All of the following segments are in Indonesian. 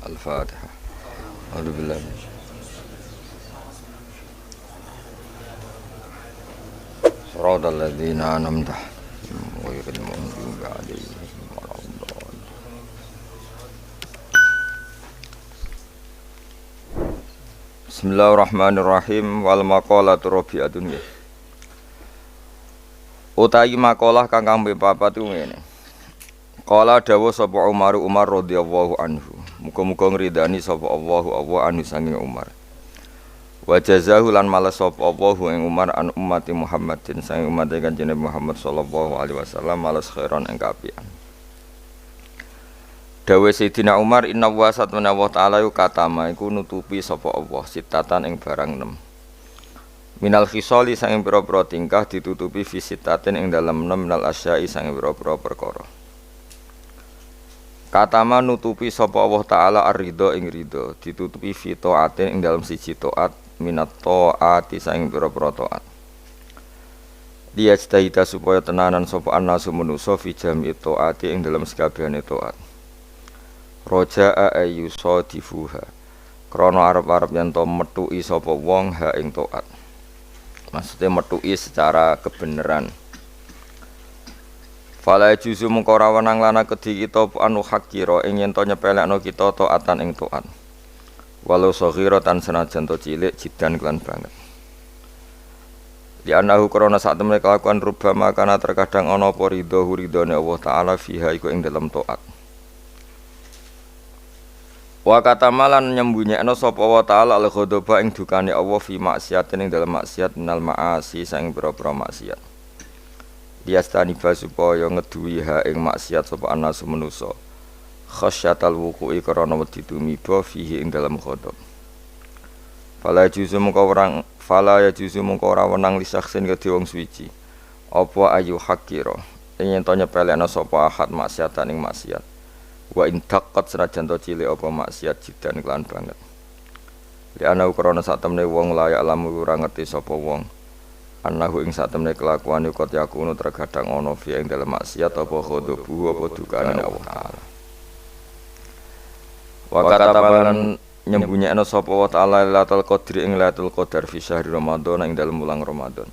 Al-Fatihah. A'udzubillahi Shiratal ladzina an'amta 'alaihim ghairil maghdubi 'alaihim waladdallin. Bismillahirrahmanirrahim. Wal maqalatu rabi'atun. Utawi makalah kang kaping papat ku ngene. Qala dawuh sapa Umar radhiyallahu anhu. Muga-muga ngridani sapa Allah anhu sanging Umar. Wa jazahu lan malas sapa Allah ing Umar an ummati Muhammadin sanging umat Kanjeng Muhammad sallallahu alaihi wasallam malas khairan ing kapian. Dawuh Sayyidina Umar inna wa satmana wa ta'ala katama iku nutupi sapa Allah sitatan ing barang 6. Minal khisali sanging pira-pira tingkah ditutupi fisitatin ing dalem 6 minal asyai sanging pira-pira perkara. Katama nutupi sapa Allah taala ar-ridha ing ridha ditutupi fi taatin ing dalem siji taat minat taati sanging pira-pira taat. Dia cita supaya tenanan sapa annasu manusa fi jami taati ing dalem sakabehane taat. Roja'a ayyusadifuha krana arep-arep yen to metuki sapa wong ha ing taat. Maksudnya metuki secara kebenaran. Fala juzu mengko ora wenang lana kedhi kita anu hakira ing yen to nyepelekno kita taatan ing taat. Walau saghiratan senajan to cilik jidan kelan banget. Di anahu krana sak temene kelakuan rubama kana terkadang ana apa ridhone Allah taala fiha iku ing dalam taat. Wa katamalan nyembunyekno sapa wa ta'ala al-ghadaba ing dukane Allah fi maksiatin ing dalem maksiat minal ma'asi sang pira-pira maksiat. Diastani supaya ngeduwi ha ing maksiat sapa anasu manusa. Khasyatal wuqu'i karana wedi tumiba fihi ing dalem ghadab. Fala juzu mungko ora wenang lisaksin kedhe wong suci. Apa ayu hakira ing ento nyepelekno sapa ahad maksiatan ing maksiat. Wa intaqat senajan to cilik apa maksiat jidan kelan banget. Li ana ukrana sak temene wong layak lamu ora ngerti sapa wong. Anahu ing sak temene kelakuan iku yakunu terkadang ana fi ing dalem maksiat apa khodobu apa dukane Allah taala. Wa katabalan nyembunyekno sapa wa taala Lailatul Qadri ing Lailatul Qadar fi syahri Ramadan ing dalem wulan Ramadan.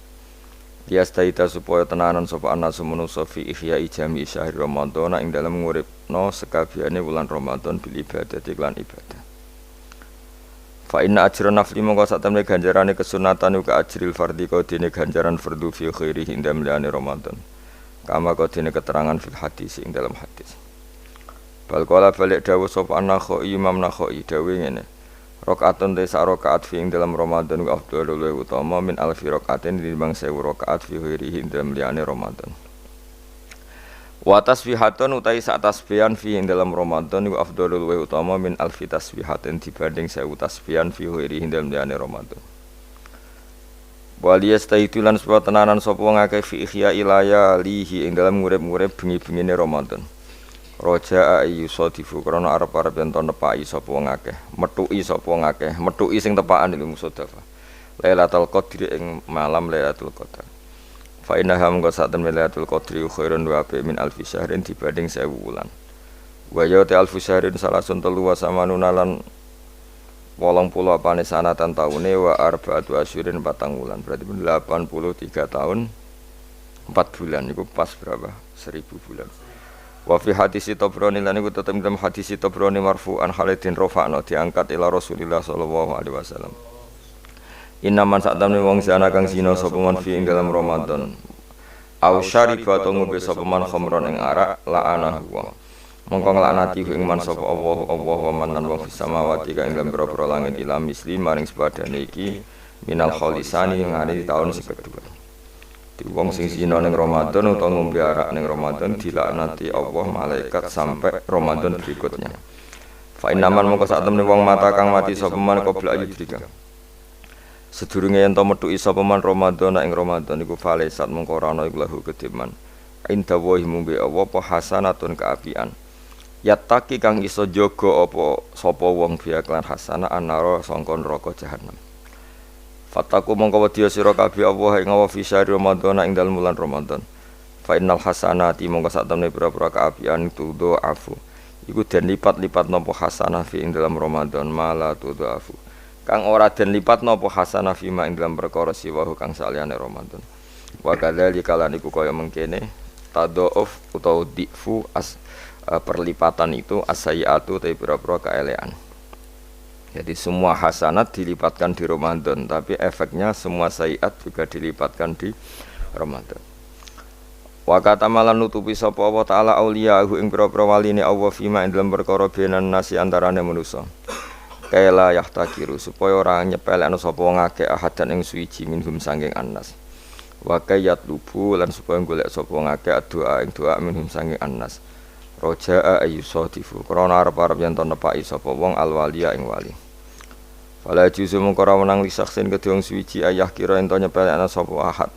Dia staita supaya tenanan sapa anasu manusa fi ihya'i jami syahri Ramadan ing dalem nguripno sekabehane wulan Ramadan bil ibadah lan ibadah. Fa inna ajra nafli mongko sak temene ganjarane kesunatan uga ajril fardhi kodene ganjaran fardhu fi khairi hindam liyane Ramadan. Kama kodene keterangan fil hadis ing dalam hadis. Bal qala balik dawuh sapa Nakhai Imam Nakhai dawuh ngene. Rakaatun te sak rakaat fi ing dalam Ramadan wa afdhalul utama min alfi rakaatin tinimbang 1000 rakaat fi khairi hindam liyane Ramadan. Wa tasbihatun utai sak tasbihan fi ing dalam Ramadan wa afdhalul wa utama min alfi tasbihatin dibanding 1000 tasbihan fi ghairi hindam liyane Ramadan. Wali yastaitulan supaya tenanan sapa wong akeh fi ihya ilayalihi ing dalam ngurip-ngurip bengi-bengine Ramadan. Roja'a ayyusadifu krana arep-arep yen to nepaki sapa wong akeh, metuki sapa wong akeh, metuki sing tepakan iku musodafah. Lailatul Qadri ing malam Lailatul Qadar. Fa inna ham sak temene Lailatul Qadri khairun wa bi min alfi syahrin dibanding 1000 wulan. Wa ya ta alfu syahrin salasun telu wa samanuna lan 80 apane sanatan taune wa arba'atu asyurin 4 wulan. Berarti 83 tahun 4 bulan iku pas berapa? 1000 bulan. Wa fi hadis Tabrani lan iku tetep dalam hadis Tabrani marfu'an Khalidin rafa'na diangkat ila Rasulillah sallallahu alaihi wasallam. Innaman saktamne wong zina kang zina sapa man fi ing dalam Ramadan. Aw syariba to ngombe sapa man khamron ing arak la'anahu wa. Mongko nglaknati ing man sapa Allah wa man lan wong fis samawati kang ing dalam pira-pira langit ila misli maring sepadane iki minal khalisani ing ari taun sing kedua. Di wong sing zina ning Ramadan utawa ngombe arak ning Ramadan dilaknati Allah malaikat sampai Ramadan berikutnya. Fa innaman mongko sak temene wong mata kang mati sapa man qabla ayyidika. Sedurunge yen to metuki sapa man Ramadan ing Ramadan iku falesat mongko ora ana iku lahu kediman. Inda wa mumbe apa hasanatun kaapian. Yattaqi kang iso jaga apa sapa wong biya lan hasanah anara sangka neraka jahanam. Fataku mongko wedya sira kabeh Allah ing fi syahri Ramadan ing dalem wulan Ramadan. Fa innal hasanati mongko sak temene pira-pira kaapian itu do afu. iku den lipat-lipat napa hasanah fi ing dalam Ramadan mala tudhafu kang ora den lipat napa hasanah fi ma ing dalam perkara siwahu kang saliyane Ramadan wa kadzalika lan iku kaya mengkene tadhauf utawa difu perlipatan itu as-sayyi'atu te pira-pira kaelekan. Jadi semua hasanat dilipatkan di Ramadan, tapi efeknya semua sayiat juga dilipatkan di Ramadan. Wa kata malan nutupi sapa Allah taala auliyahu ing pira-pira waline Allah fima ing dalem perkara benan nasi antarane manusa. Kaila yahtakiru supaya ora nyepelekno sapa wong akeh ahadan ing suwiji minhum sanging annas. Wa kayat lubu lan supaya golek sapa wong akeh doa ing doa minhum sanging annas. Roja'a ayyusadifu krana arep-arep yen to nepaki sapa wong alwaliya ing wali. Fala juzu mung ora menang lisaksin kedhe wong suwiji ayah kira ento nyepelekna sapa ahad.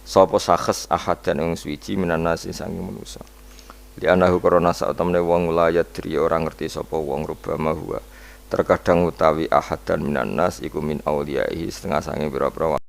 Sapa sakhes ahad dan wong suwiji minan nasi sanging manusa. Li anahu krana sak temene wong layat dri ora ngerti sapa wong rubama huwa. Terkadang utawi ahad dan minan nas iku min auliyaihi setengah sanging pira-pira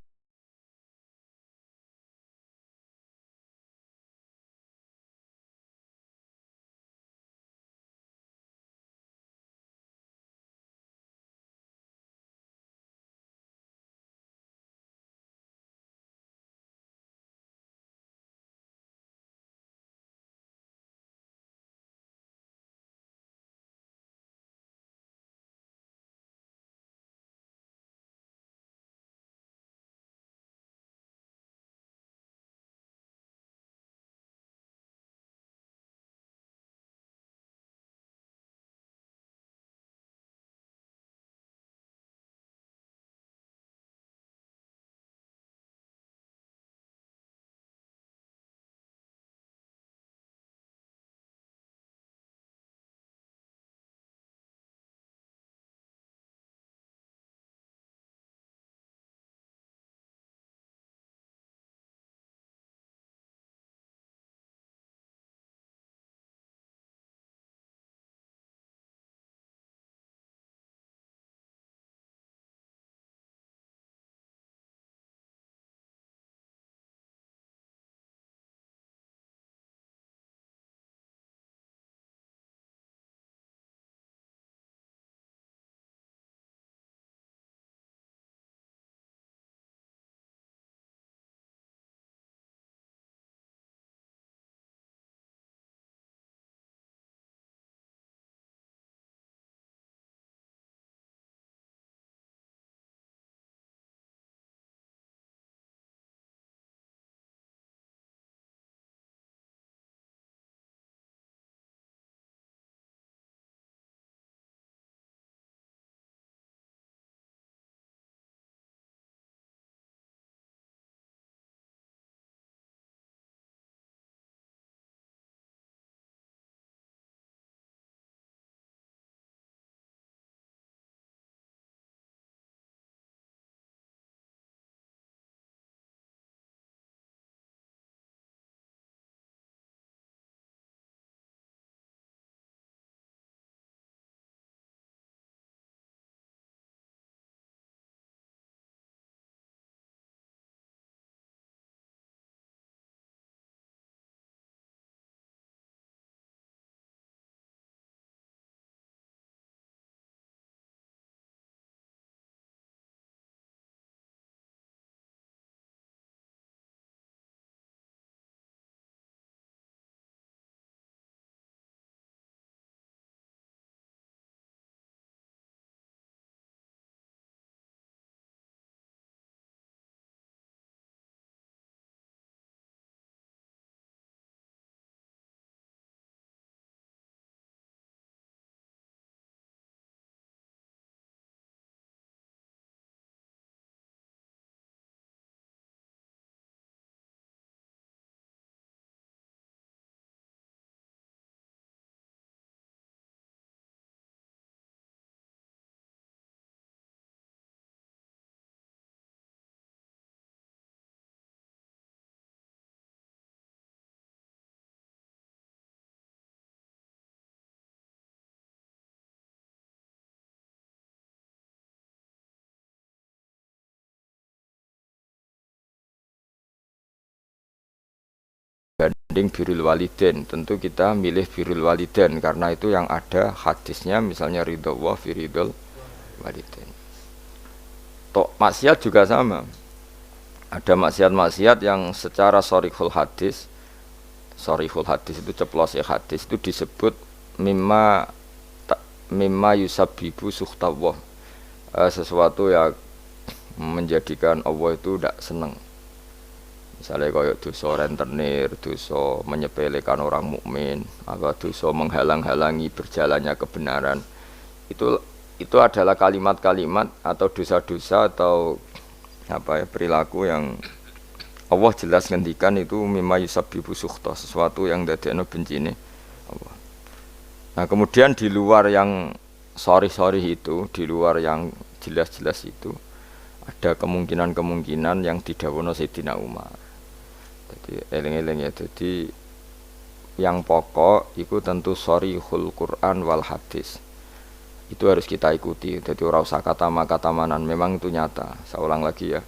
Mending birrul walidain, tentu kita milih birrul walidain karena itu yang ada hadisnya, misalnya ridho Allah fi ridhol walidain. Tok maksiat juga sama. Ada maksiat-maksiat yang secara sharihul hadis itu ceplos ya hadis itu disebut mimma yusabbibu sukhtallah, sesuatu yang menjadikan Allah itu tidak senang. Misalnya kayak dosa rentenir, dosa menyepelekan orang mukmin, apa dosa menghalang-halangi berjalannya kebenaran. Itu adalah kalimat-kalimat atau dosa-dosa atau perilaku yang Allah jelas ngendikan itu mimma yusabbibu sukhta, sesuatu yang dadekno bencine Allah. Nah, kemudian di luar yang sorry itu, di luar yang jelas-jelas itu, ada kemungkinan-kemungkinan yang didhawuhna Sayyidina Umar. Jadi eling-eling ya, jadi yang pokok itu tentu sharihul Quran wal hadis. Itu harus kita ikuti. Jadi ora usah kata-kata-manan, memang itu nyata. Saya ulang lagi ya.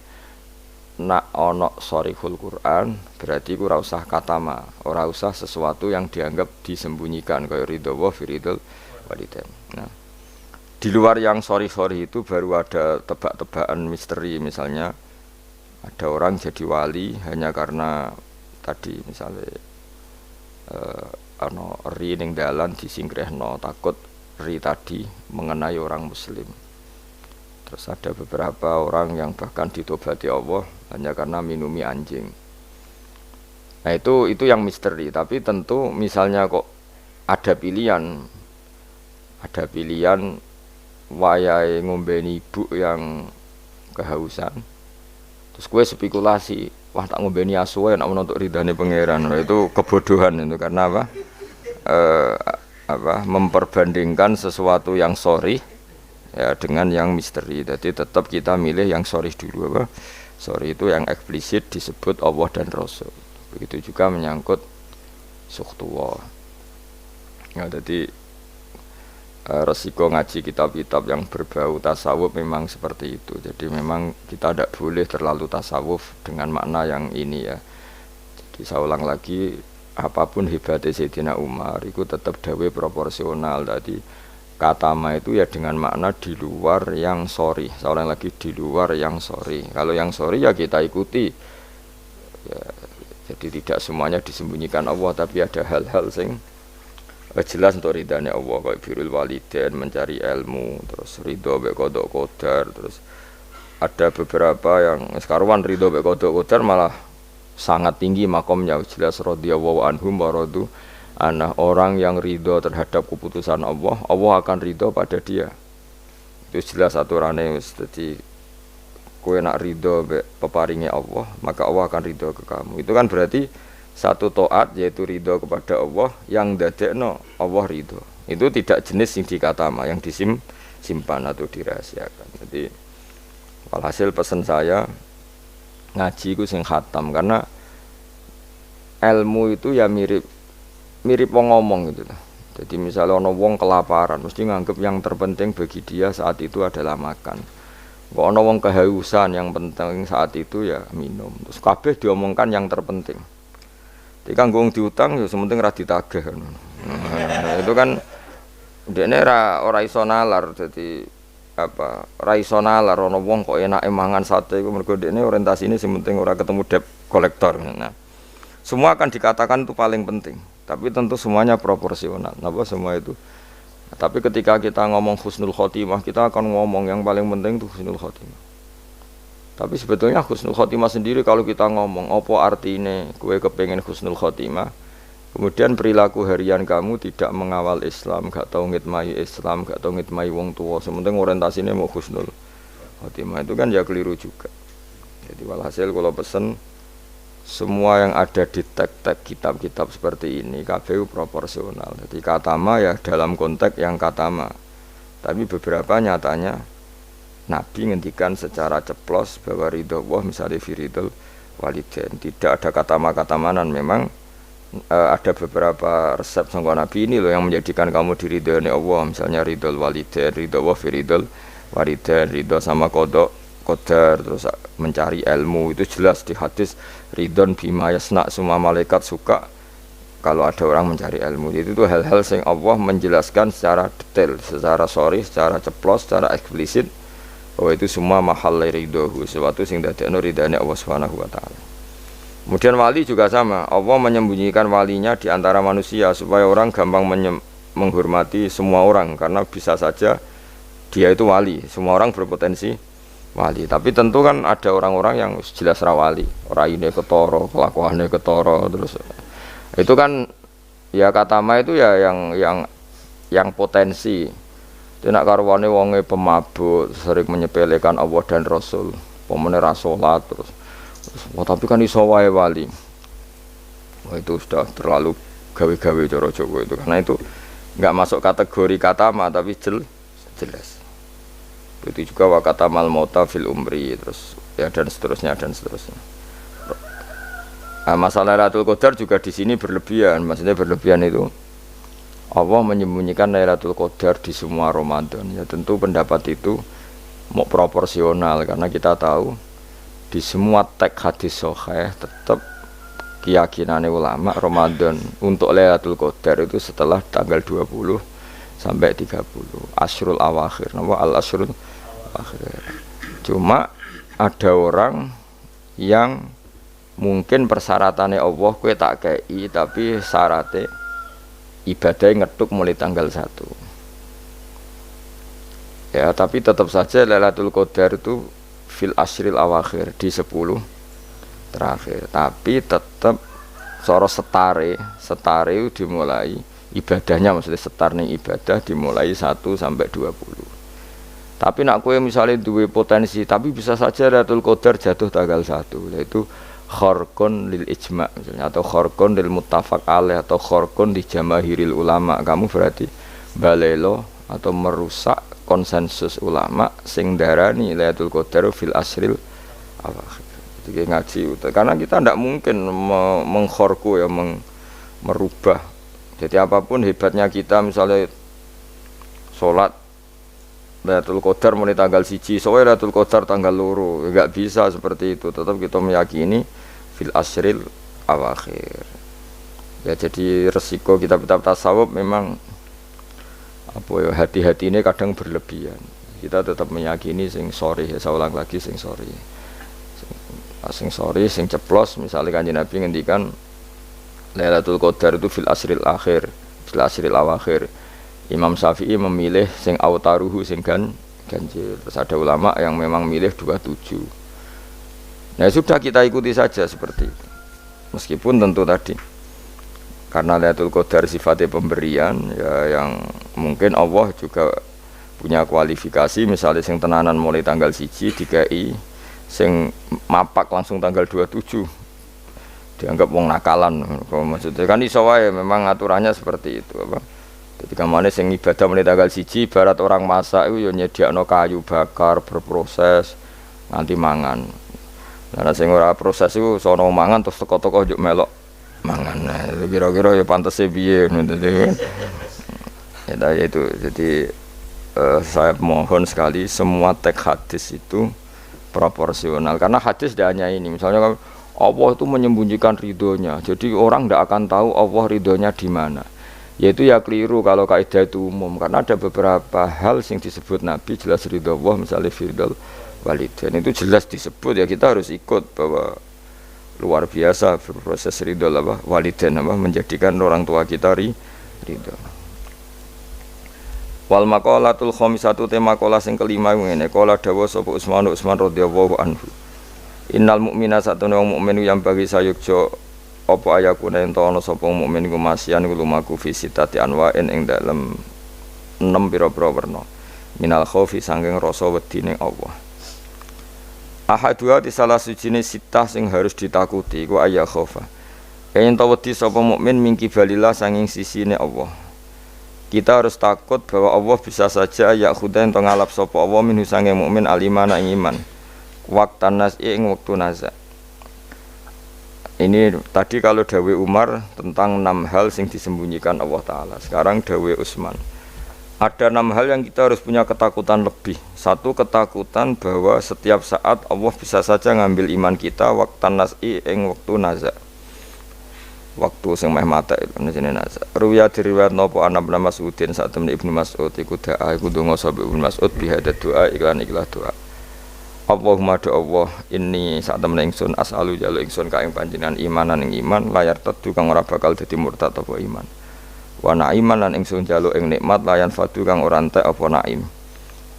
Nak ono sharihul Quran berarti ora usah katama, ora usah sesuatu yang dianggap disembunyikan kayak ridho wa firidul walidain. Nah, di luar yang sorry itu baru ada tebak-tebakan misteri, misalnya ada orang jadi wali hanya karena tadi misalnya ano ri ning dalan disingkrehno takut ri tadi mengenai orang muslim. Terus ada beberapa orang yang bahkan ditobati Allah hanya karena minumi anjing. Nah itu yang misteri. Tapi tentu misalnya kok ada pilihan wayahe ngombeni ibu yang kehausan. Terus gue spekulasi, wah tak ngombeni asu ya nak menuntut ridhane pangeran. Nah, itu kebodohan itu karena memperbandingkan sesuatu yang sorry ya dengan yang misteri. Jadi tetap kita milih yang sorry dulu. Sorry itu yang eksplisit disebut Allah dan Rasul. Begitu juga menyangkut sukhtullah. Ya, jadi resiko ngaji kitab-kitab yang berbau tasawuf memang seperti itu. Jadi memang kita tidak boleh terlalu tasawuf dengan makna yang ini ya. Jadi saya ulang lagi, apapun hebatnya Sayyidina Umar itu tetap dawe proporsional. Tadi kata ma itu ya dengan makna di luar yang sorry. Saya ulang lagi, di luar yang sorry. Kalau yang sorry ya kita ikuti ya, jadi tidak semuanya disembunyikan Allah, tapi ada hal-hal sing jelas untuk ridhanya Allah, kayak birrul walidain, mencari ilmu, terus ridho mek qada qadar. Terus ada beberapa yang sekarang ridho mek qada qadar malah sangat tinggi makomnya, jelas radhiyallahu anhum wa radu. Anak orang yang ridho terhadap keputusan Allah, Allah akan ridho pada dia. Itu jelas aturannya. Jadi kowe nak ridho peparingnya Allah, maka Allah akan ridho ke kamu. Itu kan berarti satu taat, yaitu ridho kepada Allah yang dadekno Allah ridho. Itu tidak jenis yang dikatama, yang disimpan atau dirahasiakan. Jadi walhasil pesan saya ngaji ku sing khatam, karena ilmu itu ya mirip wong ngomong gitu. Jadi misalnya ono wong kelaparan, mesti nganggep yang terpenting bagi dia saat itu adalah makan. Kok ono wong kehausan, yang penting saat itu ya minum. Terus kabeh diomongkan yang terpenting. Jadi kan wong diutang ya sementing ra ditagih. Nah, itu kan dekne ora iso nalar. Jadi ora iso nalar ono wong kok enake mangan sate iku mergo dekne orientasine sementing ora ketemu debt kolektor. Nah, semua akan dikatakan itu paling penting. Tapi tentu semuanya proporsional. Napa semua itu? Nah, tapi ketika kita ngomong husnul khotimah, kita akan ngomong yang paling penting itu husnul khotimah. Tapi sebetulnya husnul khotimah sendiri kalau kita ngomong apa artinya kowe kepengin husnul khotimah, kemudian perilaku harian kamu tidak mengawal Islam, gak tau ngitmai Islam, gak tau ngitmai wong tua, sementing orientasinya mau husnul khotimah, itu kan ya keliru juga. Jadi walhasil kalau pesen semua yang ada di teks-teks kitab-kitab seperti ini KPU proporsional. Jadi katama ya dalam konteks yang katama. Tapi beberapa nyatanya Nabi ngendikan secara ceplos bahwa ridho Allah misalnya firidul walidain. Tidak ada kata manan. Memang ada beberapa resep sangka Nabi ini loh yang menjadikan kamu diridhoi Allah. Misalnya ridhul walidain, ridho Allah firidul walidain, ridho sama qada qadar, terus mencari ilmu itu jelas di hadis ridhon bima yasna, semua malaikat suka kalau ada orang mencari ilmu. Itu tuh hal-hal yang Allah menjelaskan secara detail, secara sorry, secara ceplos, secara eksplisit bahwa itu semua mahal ridhohu, sesuatu yang dadekno ridhane Allah Subhanahu wa taala. Kemudian wali juga sama, Allah menyembunyikan walinya di antara manusia supaya orang gampang menghormati semua orang, karena bisa saja dia itu wali, semua orang berpotensi wali. Tapi tentu kan ada orang-orang yang jelas rawali, orang ini ketoro, kelakuannya ketoro, terus itu kan ya kata ma itu ya yang potensi. Tidak karuane wonge pemabuk, sering menyepelekan Allah dan Rasul, pemene ra salat terus tapi kan iso wae wali. Wah, itu sudah terlalu gawe-gawe cara Jawa itu, karena itu enggak masuk kategori kata ma tapi jelas. Itu juga wa kata mal mauta fil umri, terus ya dan seterusnya. Nah, masalah Lailatul Qadar juga di sini berlebihan. Maksudnya berlebihan itu Allah menyembunyikan Lailatul Qadar di semua Ramadan. Ya tentu pendapat itu mau proporsional, karena kita tahu di semua teks hadis sahih tetap keyakinan ulama Ramadan untuk Lailatul Qadar itu setelah tanggal 20 sampai 30 Asyrul Awakhir. Nama al-Asyrul Awakhir. Cuma ada orang yang mungkin persyaratannya Allah kowe tak kei, tapi syaratnya ibadahnya ngetuk mulai tanggal 1. Ya, tapi tetap saja Lailatul Qadar itu fil asyril awakhir, di 10 terakhir. Tapi tetap soro setare itu dimulai ibadahnya, maksudnya setar ning ibadah dimulai 1 sampai 20. Tapi nak kowe misalnya duwe potensi, tapi bisa saja Lailatul Qadar jatuh tanggal 1, yaitu khorkon lil ijma' misalnya, atau khorkon lil muttafaq alaih, atau khorkon di jamahiril ulama. Kamu berarti balelo atau merusak konsensus ulama sing darani Lailatul Qadar fil asril awakhir. Jadi ngaji karena kita tidak mungkin mengkhorku ya, merubah. Jadi apapun hebatnya kita, misalnya sholat Lailatul Qadar mulai tanggal 1, soalnya Lailatul Qadar tanggal 2, enggak bisa seperti itu. Tetap kita meyakini fil asril awakhir. Ya, jadi resiko kitab-kitab tasawuf memang apa ya, hati-hati ini kadang berlebihan. Kita tetap meyakini sing sore, ya saya ulang lagi sing sore. Sing sore, sing ceplos. Misalnya Kanjeng Nabi ngendikan Lailatul Qadar itu fil asril akhir, fil asril awakhir. Imam Syafi'i memilih sing autaruhu, sing ganjil. Terus ada ulama yang memang milih 27. Nah, sudah kita ikuti saja seperti itu. Meskipun tentu tadi karena Lailatul Qadar sifatnya pemberian, ya yang mungkin Allah juga punya kualifikasi. Misalnya sing tenanan mulai tanggal 1 dikai, sing mapak langsung tanggal 27 dianggap wong nakalan. Maksudnya kan iso wae, memang aturannya seperti itu apa. Jadi kamane sing ibadah mulai tanggal 1 barat orang masak itu ya nyediakno kayu bakar berproses nganti mangan. Nah, sing ora proses itu sono mangan terus teko-teko njuk melok mangan. Nah, kira-kira ya pantese piye ngono ya itu. Jadi saya mohon sekali semua teks hadis itu proporsional, karena hadis tidak hanya ini. Misalnya Allah itu menyembunyikan ridhonya, jadi orang tidak akan tahu Allah ridhonya di mana. Yaitu ya keliru kalau kaidah itu umum, karena ada beberapa hal yang disebut Nabi jelas ridho Allah, misalnya firdal walidain itu jelas disebut, ya kita harus ikut bahwa luar biasa proses ridho apa walidain apa menjadikan orang tua kita ridho. Wal maqalatul khamisatu tema maqalah sing kelima ngene, qala dawa sapa Utsman radhiyallahu anhu. Innal mu'mina satuna wong mukmin yang bagi sayukjo apa ayakune ento ana sapa mukmin iku masyan lumaku fi sitati anwa'in ing dalem 6 pira-pira werna. Minal khaufi sanging rasa wedi ning Allah. Ahadua di salah sujine sitah sing harus ditakuti iku ayya khaufa. Ento wedi sapa mukmin mingki balillah sanging sisine Allah. Kita harus takut bahwa Allah bisa saja ya khudain to ngalap sapa Allah minhu sanging mukmin alimana ing iman. Waktan nas ing waktu naza. Ini tadi kalau dawe Umar tentang 6 hal yang disembunyikan Allah Ta'ala. Sekarang dawe Utsman. Ada 6 hal yang kita harus punya ketakutan lebih. Satu, ketakutan bahwa setiap saat Allah bisa saja ngambil iman kita waktan nas'i ing waktu naza. waktu sing meh mata itu jenenge naza. Ruya diriwayat napa ana Ibnu Mas'udin sak temne Ibnu Mas'ud iku doa iku donga sapa Ibnu Mas'ud bihadat doa iklan ikhlas doa. Allahumma do Allah inni sak temne ingsun as'alu jalu ingsun ka ing panjenengan imanan ing iman layar tetu kang ora bakal dadi murtad apa iman. Wa na'iman lan ingsun jalu ing nikmat layan fadu kang ora entek apa naim.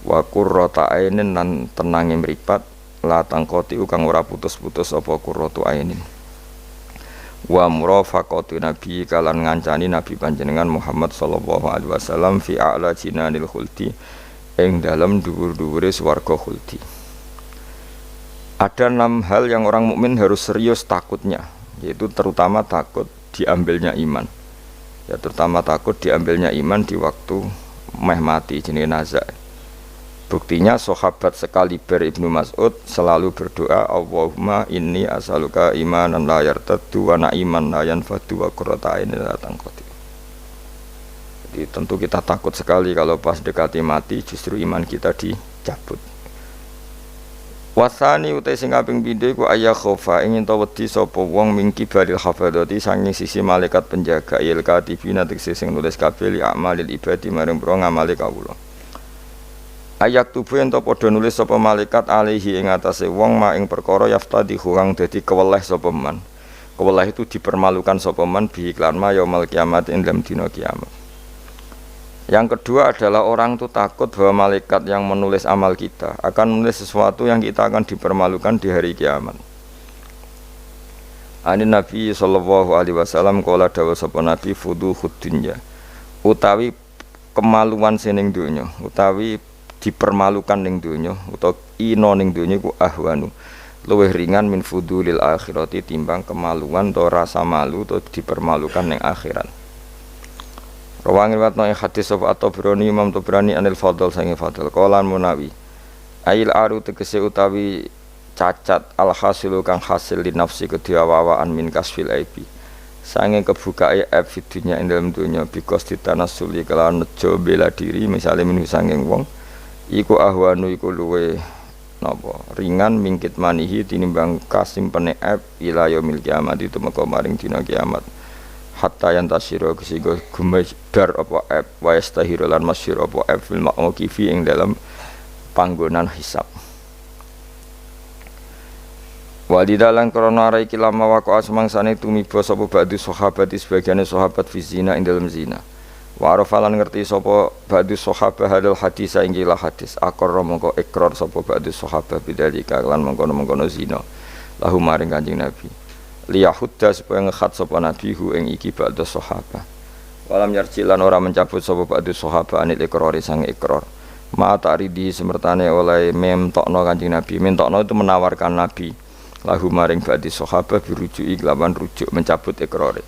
Wa qurrata ainin lan tenange mripat la tangkoti kang ora putus-putus apa qurratu ainin. Wa murafaqatu nabi kalan ngancani nabi panjenengan Muhammad sallallahu alaihi wasallam fi a'la jinanil khuldi ing dalam dhuwur-dhuwure swarga khuldi. Ada 6 hal yang orang mukmin harus serius takutnya, yaitu terutama takut diambilnya iman. Ya terutama takut diambilnya iman di waktu meh mati jenenge naza. Buktinya sahabat sekaliber Ibnu Mas'ud selalu berdoa Allahumma inni as'aluka imanan la yartaddu wa na'iman la yanfadu wa qurrata ainin la tanqati. Jadi tentu kita takut sekali kalau pas dekati mati justru iman kita dicabut. Wasani utai sing kaping pindho iku ayya khofa ingin ta wedi sapa wong mingki baril hafadzati sanging sisi malaikat penjaga il katibina tegese sing nulis kabeh li amalil ibadi maring pro ngamale kawula. Ayak tubuh ento padha nulis sapa malaikat alaihi ing atase wong ma ing perkara yaftadihu kang dadi keweleh sapa man. Keweleh itu dipermalukan sapa man bi iklan ma yaumil kiamat ing dalam dina kiamat. Yang kedua adalah orang itu takut bahwa malaikat yang menulis amal kita akan menulis sesuatu yang kita akan dipermalukan di hari kiamat. Anin Nabi sallallahu alaihi wasallam qala dawa sapa Nabi fuduhud dunya utawi kemaluan sining donya utawi dipermalukan ning donya utawa ina ning donya iku ahwanu luwih ringan min fudulil akhirati timbang kemaluan atau rasa malu atau dipermalukan ning akhirat. Rawang riwayat nang hadis sapa At-Tabrani Imam Tabrani anil Fadl sange Fadl qalan Munawi ail aru tegese utawi cacat al hasilu kang hasil li nafsi kediawawaan min kasfil aibi sange kebukae aib fidunya ing dalem donya bikos ditanasuli kelawan nejo bela diri misale minu sange wong iku ahwanu iku luwe napa ringan mingkit manihi tinimbang kasimpene aib ila yaumil kiamat itu meka maring dina kiamat hatta yantasira kesigo gumedar apa aib wa yastahiru lan masyhur apa aib fil mauqifi ing dalam panggonan hisab. Walidalan krana ara iki lama waqa'a semangsane tumiba sapa ba'du sahabat sebagiane sahabat fi zina ing dalam zina. Wa arafalan ngerti sapa ba'du sahabat hadal hadis ing ilah hadis aqarra mongko ikrar sapa ba'du sahabat bidzalika lan mengkono-mengkono zina lahu maring Kanjeng Nabi liyahudda supaya ngekhat sapa Nabi hu ing iki ba'du sahabat walam yarjilan ora mencabut sapa ba'du sahabat anil ikrari sang ikrar ma ta'ridi semertane oleh memtokno Kanjeng Nabi mentokno itu menawarkan Nabi lahu maring ba'du sahabat birujuki lawan rujuk mencabut ikrare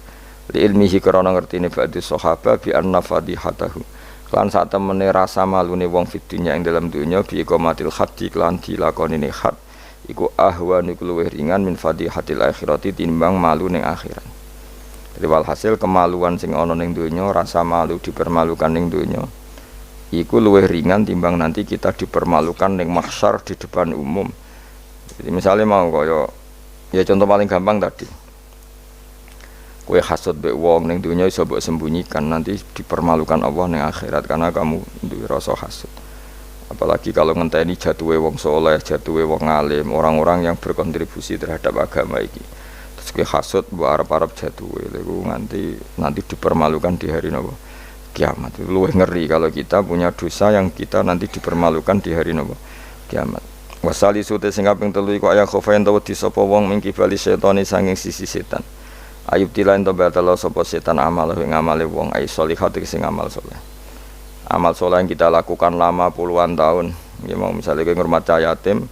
li ilmihi krana ngertine ba'du sahabat bi anna fadihatahu lan sak temene rasa malune wong fid dunya ing dalam dunya bi iqamatil haddi lan dilakonine had iku ahwan iku luwih ringan min fadihatil akhirati timbang malu ning akhirat. Jadi walhasil kemaluan sing ana ning dunya rasa malu dipermalukan ning dunya iku luwih ringan timbang nanti kita dipermalukan ning mahsyar di depan umum. Jadi misalnya mau kaya ya contoh paling gampang tadi kowe hasud mbek wong ning dunya iso mbok sembunyikan nanti dipermalukan Allah ning akhirat karena kamu duwe rasa hasud. Apalagi kalau ngenteni jatuhe wong soleh, jatuhe wong alim, orang-orang yang berkontribusi terhadap agama iki. Terus kowe hasud mbok arep-arep jatuhe lho nanti dipermalukan di hari napa? Kiamat. Luwih ngeri kalau kita punya dosa yang kita nanti dipermalukan di hari napa? Kiamat. Wasali sute sing kaping 3 iku aya khofain tawa disapa wong mingki bali setane sanging sisi setan. Ayub tilain to batalo sapa setan amal ing amale wong ai sholihat sing amal saleh. Amal saleh yang kita lakukan lama puluhan tahun. Ya mau misalnya kowe ngurmat yatim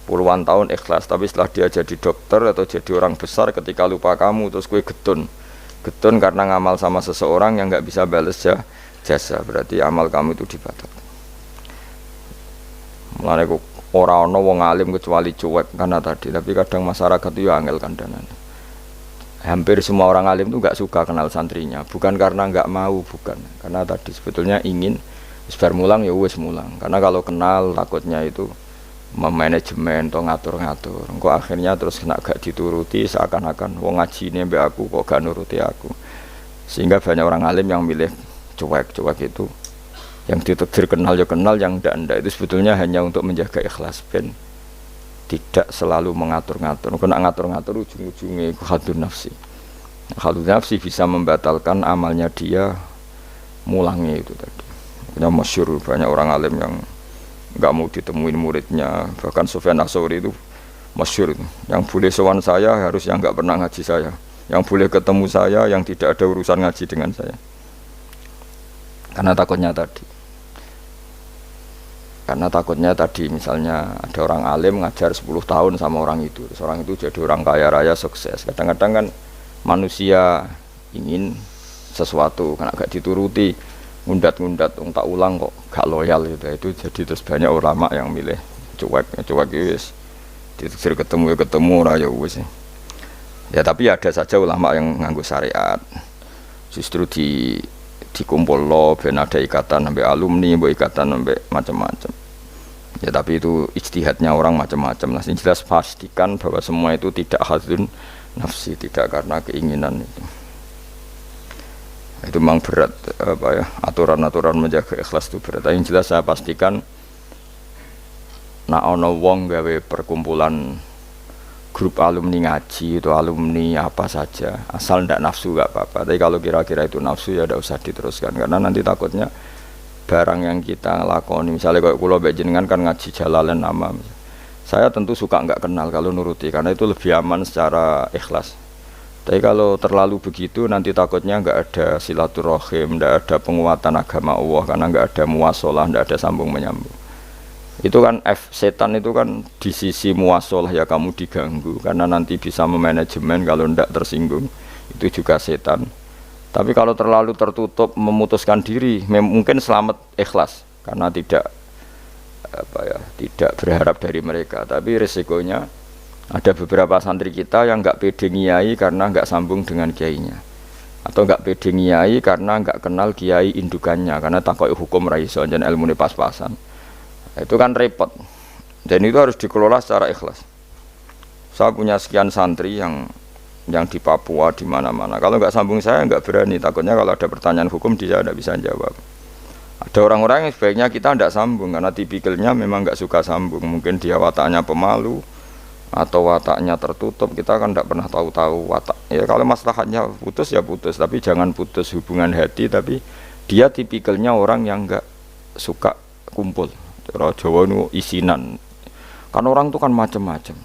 puluhan tahun ikhlas tapi setelah dia jadi dokter atau jadi orang besar ketika lupa kamu terus kowe getun. Getun karena ngamal sama seseorang yang enggak bisa balas jasa berarti amal kamu itu dibatalkan. Mulane kok ora ana wong alim kecuali cuek karena tadi tapi kadang masyarakat itu ya angel kandhanane. Hampir semua orang alim itu enggak suka kenal santrinya, bukan karena enggak mau, bukan. Karena tadi sebetulnya ingin sebar mulang ya wis mulang. Karena kalau kenal takutnya itu memanajemen atau ngatur-ngatur. Engko akhirnya terus kena gak dituruti seakan-akan wong ngajine mbek aku kok gak nuruti aku. Sehingga banyak orang alim yang milih cuek itu. Yang ditakdir kenal ya kenal, yang ndak itu sebetulnya hanya untuk menjaga ikhlas ben tidak selalu mengatur-ngatur. Kena ngatur-ngatur ujung-ujungnya itu hadun nafsi. Hadun nafsi bisa membatalkan amalnya dia mulangnya itu tadi. Makanya masyhur banyak orang alim yang nggak mau ditemuin muridnya, bahkan Sufyan Ats-Tsauri itu masyhur itu. Yang boleh sowan saya harus yang nggak pernah ngaji saya, yang boleh ketemu saya yang tidak ada urusan ngaji dengan saya, karena takutnya tadi misalnya ada orang alim ngajar 10 tahun sama orang itu, terus orang itu jadi orang kaya raya sukses. Kadang-kadang kan manusia ingin sesuatu karena gak dituruti, ngundat tak ulang kok gak loyal gitu. Itu jadi terus banyak ulama yang milih cuek wis ditakdir ketemu ya ketemu ora ya wis. Ya tapi ada saja ulama yang nganggo syariat, justru dikumpul lo ben ada ikatan sampai alumni, mbok ikatan sampai macam-macam. Ya tapi itu ijtihadnya orang macam-macam lah. Yang jelas pastikan bahwa semua itu tidak hadzun nafsi, tidak karena keinginan itu. Itu memang berat aturan-aturan menjaga ikhlas itu berat. Yang jelas saya pastikan nak ono wong gawe perkumpulan grup alumni ngaji itu alumni apa saja asal ndak nafsu gak apa-apa. Tapi kalau kira-kira itu nafsu ya ndak usah diteruskan, karena nanti takutnya barang yang kita lakoni, misalnya kalau kula mbek jenengan kan ngaji Jalalain nama, saya tentu suka nggak kenal kalau nuruti, karena itu lebih aman secara ikhlas. Tapi kalau terlalu begitu nanti takutnya nggak ada silaturahim, nggak ada penguatan agama Allah, karena nggak ada muwasalah, nggak ada sambung menyambung. Itu kan setan itu kan di sisi muwasalah ya kamu diganggu, karena nanti bisa memanajemen kalau ndak tersinggung, itu juga setan. Tapi kalau terlalu tertutup memutuskan diri, mungkin selamat ikhlas karena tidak berharap dari mereka. Tapi resikonya ada beberapa santri kita yang nggak pede ngiyai karena nggak sambung dengan kiainya, atau nggak pede ngiyai karena nggak kenal kiai indukannya, karena takut hukum raiso dan ilmu pas-pasan. Itu kan repot. Dan itu harus dikelola secara ikhlas. Saya punya sekian santri yang di Papua, di mana-mana. Kalau nggak sambung saya nggak berani. Takutnya kalau ada pertanyaan hukum dia tidak bisa jawab. Ada orang-orang yang sebaiknya kita tidak sambung karena tipikalnya memang nggak suka sambung. Mungkin dia wataknya pemalu atau wataknya tertutup, kita kan tidak pernah tahu-tahu watak. Ya kalau maslahatnya putus ya putus, tapi jangan putus hubungan hati. Tapi dia tipikalnya orang yang nggak suka kumpul. Cara Jawa itu isinan. Kan orang itu kan macam-macam.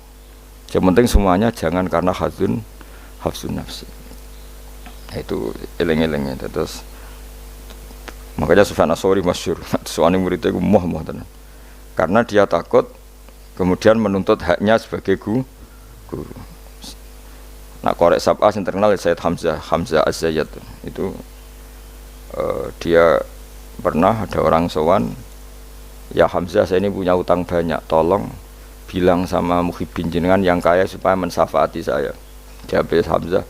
Yang penting semuanya jangan karena hafsun nafsi. Itu eleng-elengnya. Terus makanya Sufyan Ats-Tsauri masyhur. Soalnya muridnya muah tenan. Karena dia takut kemudian menuntut haknya sebagai guru. Nah, korek sab'ah yang terkenal Sayyid Hamzah Az-Zayyad itu dia pernah ada orang sowan, ya Hamzah saya ini punya utang banyak, tolong bilang sama muhibbin jenengan yang kaya supaya mensyafaati saya. Jawab Hamzah,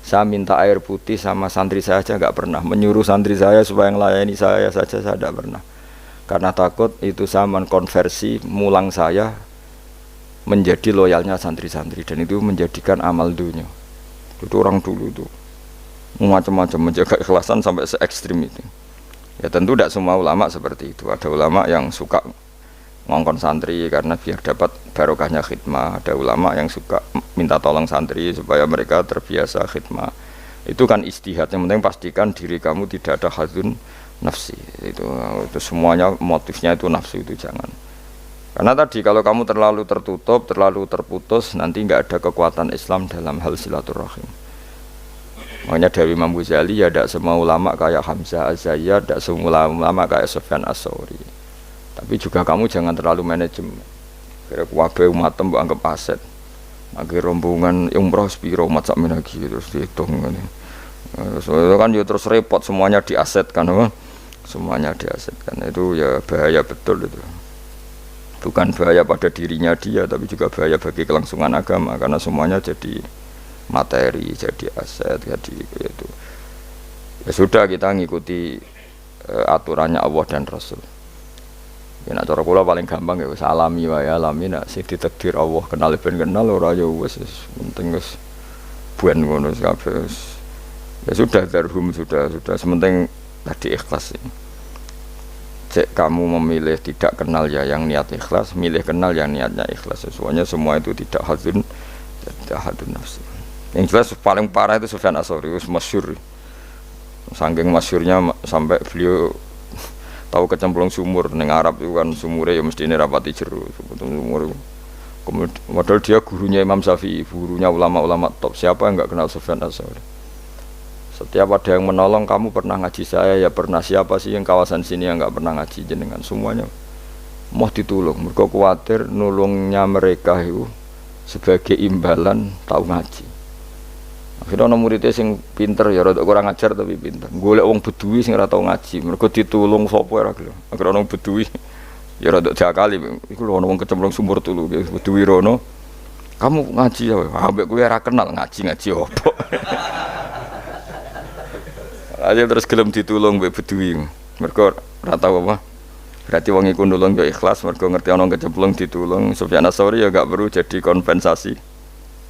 saya minta air putih sama santri saya aja nggak pernah, menyuruh santri saya supaya melayani saya saja saya tidak pernah, karena takut itu saya mengkonversi mulang saya menjadi loyalnya santri-santri, dan itu menjadikan amal dunia. Itu orang dulu itu macam-macam menjaga ikhlasan sampai se ekstrim itu. Ya tentu tidak semua ulama seperti itu. Ada ulama yang suka ngongkon santri karena biar dapat barokahnya khidmah. Ada ulama yang suka minta tolong santri supaya mereka terbiasa khidmah. Itu kan ijtihad. Yang penting pastikan diri kamu tidak ada hadzun nafsi. Itu semuanya motifnya itu nafsu, itu jangan. Karena tadi kalau kamu terlalu tertutup, terlalu terputus, nanti nggak ada kekuatan Islam dalam hal silaturahim. Makanya dari Imam Ghazali ya tidak semua ulama kayak Hamzah Az-Zayyad, tidak semua ulama kayak Sufyan Ats-Tsauri. Tapi juga kamu jangan terlalu manajemen. Kira kuwabe umat mbok anggap aset. Akhir rombongan umroh sepiro umat sak menagi terus dihitung ngene. Terus kan ya terus repot, semuanya diasetkan, apa? Semuanya diasetkan. Itu ya bahaya betul itu. Bukan bahaya pada dirinya dia, tapi juga bahaya bagi kelangsungan agama, karena semuanya jadi materi, jadi aset, jadi itu. Ya sudah, kita ngikuti aturannya Allah dan Rasul. Ya nak cara kula paling gampang ya wis alami wae alami nak sing ditakdir Allah kenal ben kenal ora ya wis penting wis buen ngono kabeh. Ya sudah darhum sudah sementing tadi ikhlas. Cek kamu memilih tidak kenal ya yang niat ikhlas, milih kenal yang niatnya ikhlas. Semuanya semua itu tidak hadun nafsi. Yang jelas paling parah itu Sufyan Ats-Tsauri, masyhur. Saking masyhurnya sampai beliau tahu kecemplung sumur ning Arab itu kan sumure ya mestine rapati jero sumur. Kemudian modal dia gurunya Imam Syafi'i, gurunya ulama-ulama top. Siapa yang enggak kenal Sufyan Ats-Tsauri? Setiap ada yang menolong, kamu pernah ngaji saya, ya pernah. Siapa sih yang kawasan sini yang enggak pernah ngaji jenengan? Semuanya mau ditulung. Mereka khawatir nulungnya mereka itu sebagai imbalan tahu ngaji. Akhirnya ana muridé sing pinter ya rada kurang ajar tapi pinter. Golek wong Beduwi sing ora tau ngaji, mergo ditulung sapa ora gelem. Akhirnya ana wong Beduwi ya rada diakali, iku lho ana wong kecemplung sumur tulu Beduwi rono. Kamu ngaji ya, ambek kowe ora kenal ngaji opo. Aja terus gelem ditulung mbek Beduwi. Mergo ora tau apa. Berarti wong iku nulung yo ikhlas mergo ngerti ana kecemplung ditulung. Sufyan Ats-Tsauri ya gak perlu jadi kompensasi.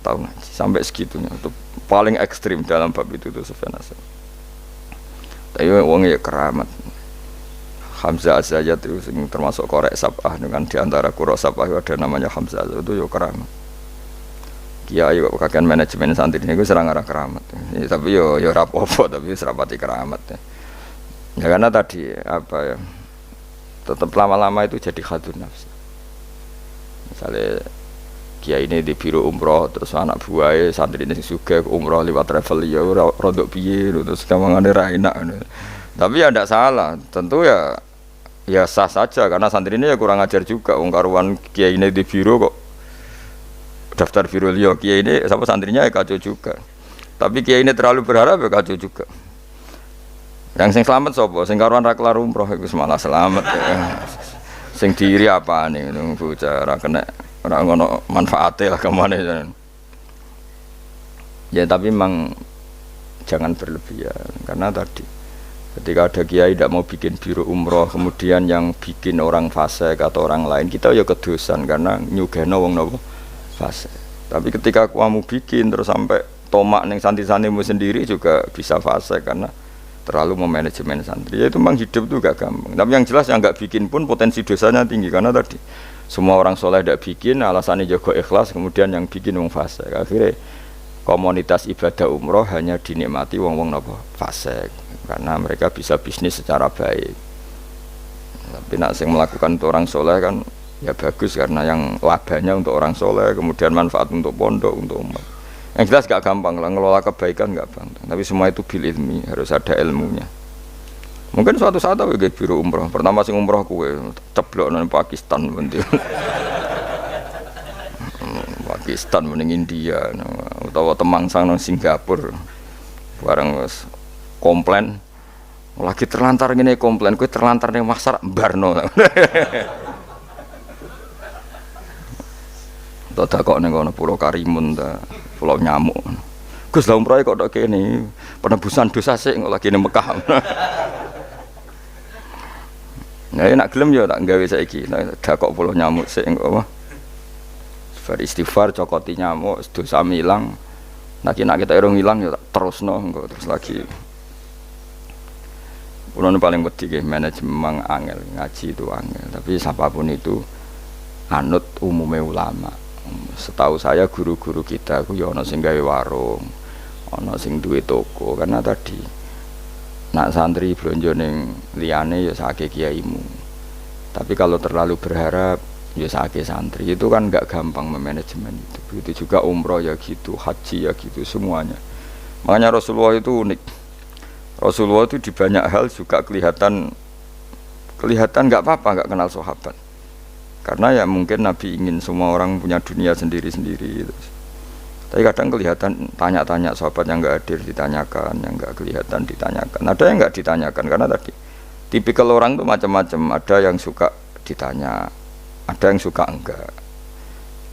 Tahu ngaji sampai segitunya itu paling ekstrim dalam bab itu tuh Sufyan Ats-Tsauri. Tapi wong ya keramat. Hamzah Az-Zayyat itu termasuk korek sabah dengan diantara qura sabah ada namanya Hamzah itu ya keramat. Kiai kok kakean manajemen santri niku serang arah keramat. Ya, tapi yo ora apa-apa tapi serapati keramat. Ya karena tadi apa ya tetap lama-lama itu jadi hadun nafsi. Misalnya kiai ini di biro umroh terus anak buahnya santri ini juga umroh lewat travel ya rodok piye terus kamangane ra enak. Tapi ya tidak salah, tentu ya sah saja karena santri ini ya kurang ajar juga. Wong karuan kiai ini di biro kok daftar biro liya, kiai ini sama santrinya ya kacau juga. Tapi kiai ini terlalu berharap ya kacau juga. Yang sing selamat sapa? Sing karuan ra kelar umroh iku malah selamat. Ya. Sing diri apane ngono bocah ora kena ora ngono manfaate lah kemana. Ya tapi memang jangan berlebihan karena tadi ketika ada kiai tidak mau bikin biro umroh kemudian yang bikin orang fasik atau orang lain kita ya kedosan karena nyugeno wong nopo fasik. Tapi ketika kamu bikin terus sampai tomak ning santri-santrimu sendiri juga bisa fasik karena terlalu memanajemen santri. Ya itu memang hidup itu gak gampang. Tapi yang jelas yang gak bikin pun potensi dosanya tinggi karena tadi semua orang soleh tidak bikin alasannya jago ikhlas kemudian yang bikin wong fasik. Akhirnya komunitas ibadah umroh hanya dinikmati wong-wong nopo fasik karena mereka bisa bisnis secara baik. Tapi nak sing melakukan untuk orang soleh kan ya bagus karena yang labanya untuk orang soleh kemudian manfaat untuk pondok untuk umat. Yang jelas gak gampang lah ngelola kebaikan gak gampang. Tapi semua itu bil ilmi harus ada ilmunya. Mungkin suatu saat aku ke biro umroh. Pertama sing umroh kue ceblok nang Pakistan bentuk. Pakistan mending India utawa Temangsang nang Singapura. Bareng wis komplain lagi terlantar ngene komplain kowe terlantar ning Maksar barno. Tak kok ning kono Pulau Karimun ta, Pulau Nyamuk. Gus lha umrohe kok tok kene penebusan dosa sik kok lagi ning Mekah. Nah, nak gelem ya tak gawe saiki. Tak kok Pulau Nyamuk sik kok apa? Beristighfar cokoti nyamuk dosa ilang. Nek kita irung ilang ya terusno engko terus lagi. Kulo paling wedi nggih manajemen angel, ngaji itu angel. Tapi siapapun itu anut umume ulama. Setahu saya guru-guru kita ku ya ana sing gawe warung, ana sing duwe toko karena tadi nak santri blonjo ning liyane ya sakake kiaimu. Tapi kalau terlalu berharap ya sakake santri itu kan enggak gampang memanajemen itu. Begitu juga umroh ya gitu, haji ya gitu semuanya. Makanya Rasulullah itu unik. Rasulullah itu di banyak hal juga kelihatan enggak apa-apa enggak kenal sahabat. Karena ya mungkin Nabi ingin semua orang punya dunia sendiri-sendiri gitu. Tapi kadang kelihatan tanya-tanya sahabat yang enggak hadir ditanyakan, yang enggak kelihatan ditanyakan. Ada yang enggak ditanyakan karena tadi tipikal orang itu macam-macam. Ada yang suka ditanya, ada yang suka enggak.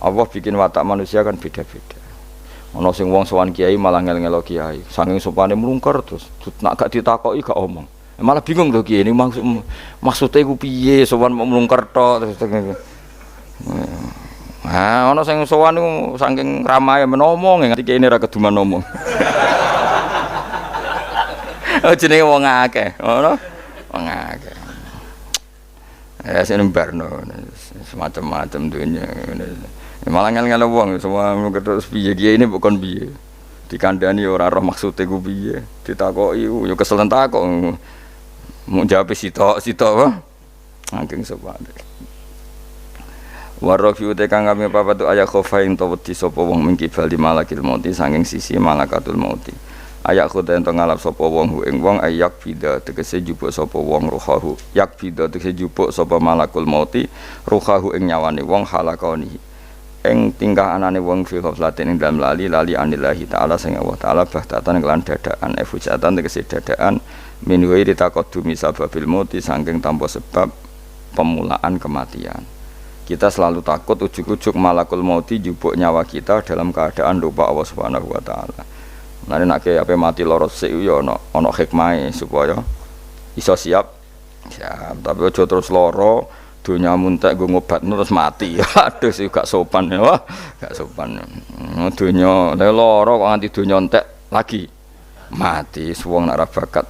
Allah bikin watak manusia kan beda-beda. Ono sing wong sowan kiai malah ngel-ngelo kiai, saking sopane mlungker terus nak gak ditakoki gak omong. Malah bingung to kiye ini maksudnya iku piye sowan mau mlungker tok terus. Ah ana sing sowan niku saking ramae menomong nganti kene ra keduman ngomong. Oh jenenge wong akeh, ngono. Wong akeh. Ya sing barno semacam-macam dunya. Malah ngel-ngel wong semua terus piye kiye ini bukan piye. Dikandani ora roh maksude ku piye. Ditakoki yo kesel takok. Mau jawab sitok wae. Angking sepade. Warafi uta kang kami papat aya khofain to wedi sapa wong mingki bali malakil mauti saking sisi malakatul mauti. Ayak khoda ento ngalap sapa wong ing wong ayak bida tegese jupuk sapa wong ruhahu. Yak bida tegese jupuk sapa malakul mauti ruhahu ing nyawane wong halakoni. Ing tingkah anane wong fi ghaflatin ing dalam lali anillahi taala sing Allah taala bahtatan kelan dadaan efujatan tegese dadaan min wairi taqaddumi sababil mauti saking tanpa sebab pemulaan kematian. Kita selalu takut ujuk-ujuk malakul mauti jupuk nyawa kita dalam keadaan lupa Allah Subhanahu wa taala. Nah nek ape mati loro sik yo ana hikmahe supaya iso siap. Siap, tapi aja terus loro donya muntek nggo ngobatno terus mati. Aduh sik gak sopan ya. Gak sopan. Donya loro kok nganti donya entek lagi mati wong nek ora bakat.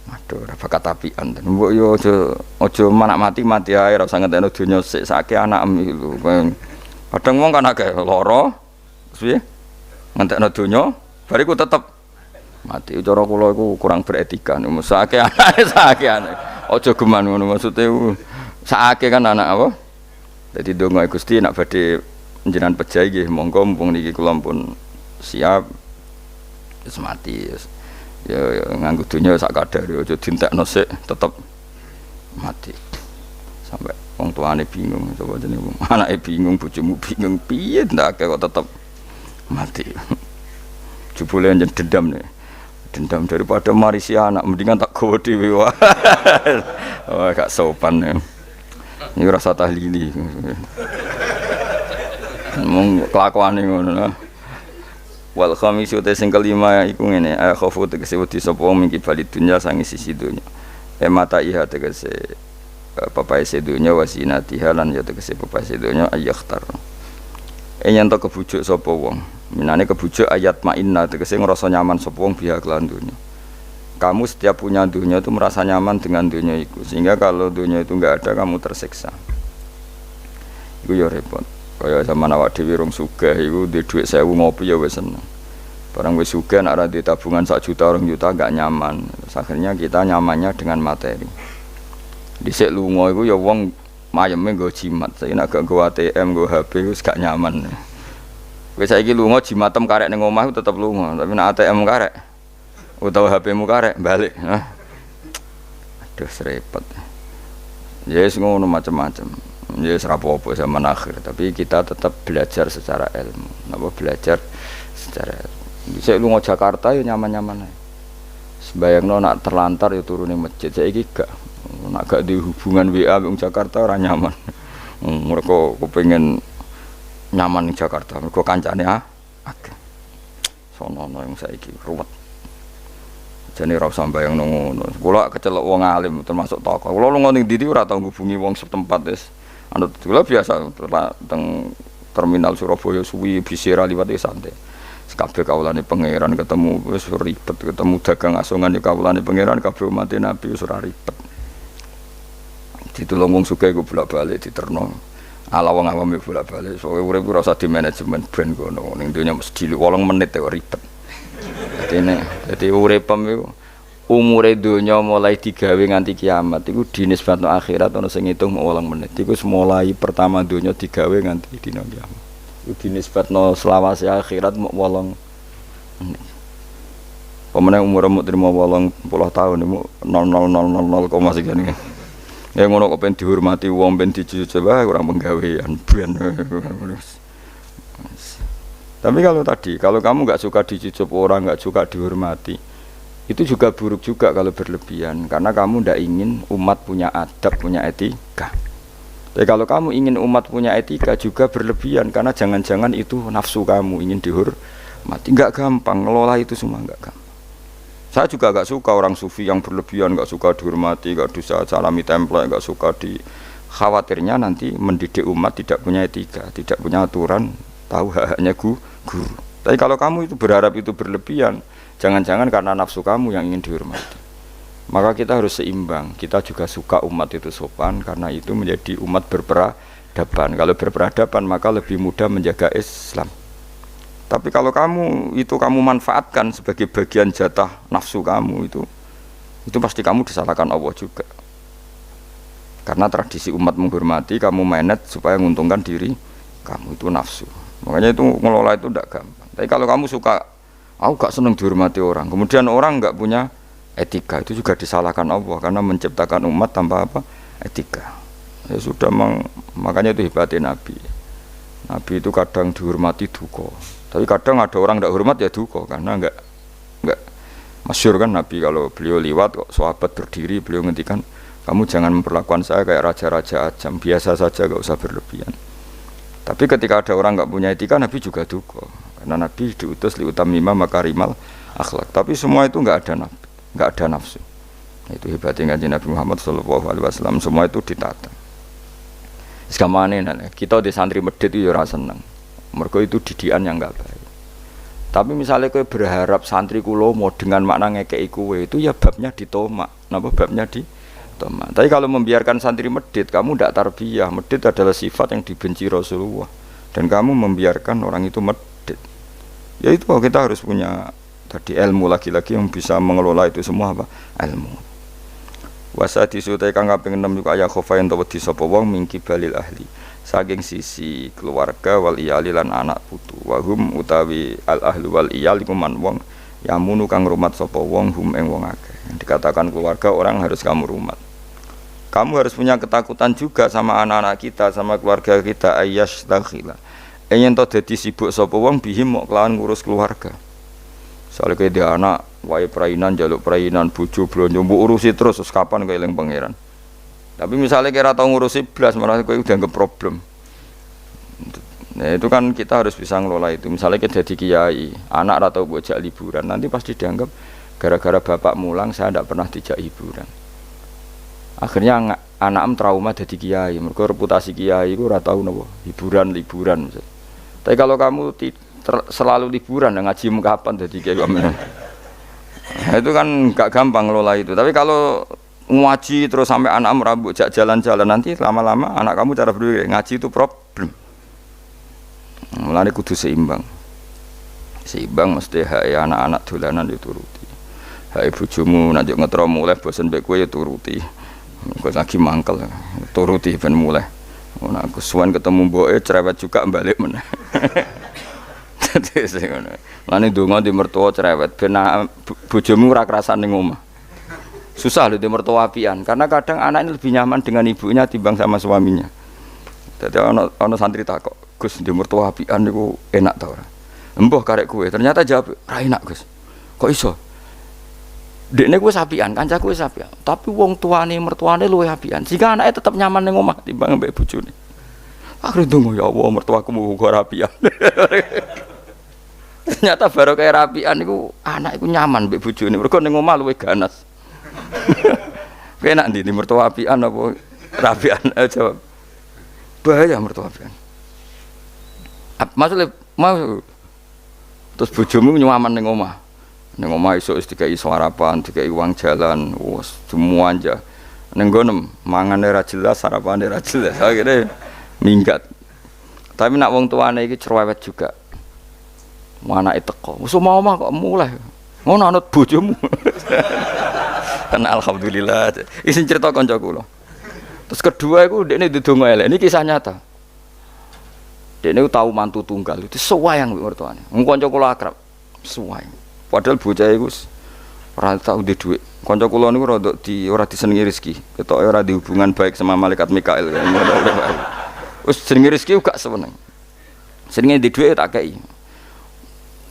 Aduh, ora bakat apian. Mbok yo aja manak mati ae ora usah ngentekno donya sik sake anakmu lho. Kadang wong kan akeh lara, piye? Ngentekno donya, bariku tetep mati. Cara kula iku kurang beretika. Sake anake sake anake. Aja geman ngono maksude sake kan anak apa? Dadi donga Gusti nek badhe njenengan pejahi nggih monggo mumpung niki kula pun siap wis mati. Ya nganggo dunya sak kadare aja dientekno sik tetep mati. Sampai wong tuane bingung coba jenenge anake bingung bojomu bingung piye ndak kok tetep mati. Jebule njen dendam nih. Dendam daripada marisi anak mendingan tak gowo dhewe wae. Oh gak sopan ya. Ini rasa tahlili. Mung kelakuane ngono. Wal khamisu te sing kelima iku ngene khofu tegese wedi sapa wong mingki bali dunya sangi sisi dunya mata iha tegese papae sedunya wasinatiha lan ya tegese papae sedunya ayakhtar yen to kebujuk sapa wong minane kebujuk ayat mainna tegese ngrasa nyaman sapa wong biha kelan dunya kamu setiap punya dunya itu merasa nyaman dengan dunya itu sehingga kalau dunya itu enggak ada kamu tersiksa iku ya repot. Kaya zaman awak dhewe rong sugih iku duwe dhuwit 1000 ngopi ya wis seneng. Barang wis sugih nek ora duwe tabungan 1 juta 2 juta enggak nyaman. Terus akhirnya kita nyamannya dengan materi. Dhisik lunga iku ya wong mayeme nggo jimat. Saiki nek gak nggo ATM, nggo HP wis gak nyaman. Wis saiki lunga jimatem karek ning omah tetep lunga, tapi nek ATM karek utawa HP-mu karek balik. Aduh repot. Ya wis ngono macam-macam. Ya serapopo zaman akhir, tapi kita tetap belajar secara ilmu. Napa belajar secara ilmu. Saya lu Jakarta ya nyaman-nyaman ae. Sembayangno nak terlantar ya turun ning masjid. Saiki gak. Nak gak di hubungan WA wong Jakarta ora nyaman. Mereka kepengin nyaman ning Jakarta, mergo kancane akeh. Sono yang saiki ruwet. Jane ora usah mbayangno ngono. Kula kecelok wong alim termasuk tokoh. Kula lunga ning ndi ora tau ngubungi wong setempat wis. Anu kula biasa teng terminal Surabaya suwi bisira liwat santai. Kabeh kawulane pangeran ketemu wis ribet, ketemu dagang asongan ya kawulane pangeran kabeh umat Nabi wis ora ribet. Ditulung wong sugih iku bolak-balik diterno. Ala wong awam bolak-balik. Soale urip ora usah di manajemen ben kono. Ning donya mesti 8 menit kok ribet. Dadi uripem iku umure donya mulai digawe nganti kiamat iku dinisbatno akhirat ana sing ngitung 8 menit. Iku mulai pertama donya digawe nganti dina kiamat. Iku dinisbatno selawase akhirat 8 menit. Pemene umur terima 80 tahun iku 0000 sekian. Ya ngono kok ben dihormati wong ben dijujuk wae kurang penggawean ben. Tapi kalau kamu nggak suka dicucup orang, nggak suka dihormati, itu juga buruk juga kalau berlebihan, karena kamu tidak ingin umat punya adab, punya etika. Tapi kalau kamu ingin umat punya etika juga berlebihan, karena jangan-jangan itu nafsu kamu ingin dihormati. Nggak gampang, ngelola itu semua nggak gampang. Saya juga gak suka orang sufi yang berlebihan, gak suka dihormati, gak bisa salami template, gak suka di khawatirnya nanti mendidik umat tidak punya etika, tidak punya aturan, tahu hanya guru. Tapi kalau kamu itu berharap itu berlebihan, jangan-jangan karena nafsu kamu yang ingin dihormati. Maka kita harus seimbang. Kita juga suka umat itu sopan karena itu menjadi umat berperadaban. Kalau berperadaban maka lebih mudah menjaga Islam. Tapi kalau kamu manfaatkan sebagai bagian jatah nafsu kamu itu pasti kamu disalahkan Allah juga. Karena tradisi umat menghormati, kamu manage supaya menguntungkan diri kamu, itu nafsu. Makanya itu ngelola itu tidak gampang. Tapi kalau kamu suka, aku gak seneng dihormati orang, kemudian orang gak punya etika, itu juga disalahkan Allah karena menciptakan umat tanpa apa? Etika. Ya sudah, makanya itu hebatnya Nabi. Nabi itu kadang dihormati duka. Tapi kadang ada orang tidak hormat ya duka karena enggak masyhur kan Nabi kalau beliau liwat kok sahabat berdiri beliau ngendikan kamu jangan memperlakukan saya kayak raja-raja ajam, biasa saja enggak usah berlebihan. Tapi ketika ada orang enggak punya etika Nabi juga duka karena Nabi diutus liutamima makarimal akhlak. Tapi semua itu enggak ada nafsu. Itu hebatnya Kanjeng Nabi Muhammad SAW, semua itu ditata. Sekamane kita di santri medit itu ya ora seneng. Mergo itu didikan yang enggak baik. Tapi misalnya kowe berharap santri kulo mau dengan makna ngekeki kowe itu ya babnya ditomak. Napa babnya ditomak. Tapi kalau membiarkan santri medit, kamu ndak tarbiyah. Medit adalah sifat yang dibenci Rasulullah. Dan kamu membiarkan orang itu medit. Ya itu kita harus punya tadi ilmu lagi-lagi yang bisa mengelola itu semua apa? Ilmu. Wasa disutai kang kaping 6 juga aya khofa ento wedi sapa wong mingki balil ahli. Saking sisi keluarga wal iyali lan anak putu wahum utawi al ahlu wal iyal iku man wong yamunu kang rumat sapa wong hum ing wong akeh. Dikatakan keluarga orang harus kamu rumat. Kamu harus punya ketakutan juga sama anak-anak kita, sama keluarga kita, ayyash dakhila. Yen to dadi sibuk sapa wong bihim mok kelawan ngurus keluarga. Soale kowe dhe anak wae prainan njaluk prainan bojo blonjo mbok urusi terus kapan kowe eling pangeran. Tapi misalnya kira tahu ngurusi blas malah kowe udah nggak problem. Nah itu kan kita harus bisa ngelola itu. Misalnya kita jadi kiai, anak atau bocah liburan, nanti pasti dianggap gara-gara bapak mulang saya tidak pernah dijak hiburan. Akhirnya anak trauma jadi kiai. Mereka reputasi kiai itu ora tahu nopo hiburan. Tapi kalau kamu selalu liburan, ngaji kapan jadi kiai kamu? Nah, itu kan nggak gampang ngelola itu. Tapi kalau ngaji terus sampai anak merambut jalan-jalan nanti lama-lama anak kamu cara berpikir ngaji itu problem. Mulane kudu seimbang mesti hak anak-anak dolanan dituruti, hak bojomu nek ngetro mulai bosen mbek kowe ya turuti, kok lagi mangkel turuti ben mulai nek kesuwen ketemu mboke cerewet juga balik meneh. Dadi sing ngono lane donga di mertua cerewet ben bojomu ora kerasan ning omah. Susah loh di mertua apian karena kadang anak ini lebih nyaman dengan ibunya timbang sama suaminya. Jadi ono santri takok, Gus di mertua apian niku enak ta ora? Embuh karek kue, ternyata jawab, ra enak Gus. Kok iso? Dekne kuwi apian, kancaku wis apian, tapi wong tuane mertuane luwih apian. Jika anaknya tetap nyaman ning omah timbang mbek bojone. Akhire ndonga ya Allah mertuaku muga ora apian. Ternyata baru kayak rapian niku anak iku nyaman mbek bojone, mergo ning omah luwih ganas. Kowe enak ndi mertua apian apa rapian? Jawab. Bahaya mertua apian. Maksudnya mau terus bojomu nyaman ning omah. Ning omah iso wis dikai sarapan, dikai uang jalan, wis semua aja. Ning gono mangane ra jelas, sarapane ra jelas. Akhire minggat. Tapi nak wong tuane iki cerewet juga. Anake teko. Wis omah kok mulai. Ngono anut bojomu. Karena alhamdulillah isin cerita kanca kula. Terus kedua iku dekne didonga elek. Ini kisah nyata. Dekne tahu mantu tunggal itu sewayang mbek mertuane. Wong kanca kula akrab. Sewayang. Padahal bocah iku ora tau duwe dhuwit. Kanca kula niku rada ora disenengi rezeki. Ketoke ora di hubungan baik sama malaikat Mikail. Wis jenenge rezeki gak seneng. Senenge di dhuwit tak kei.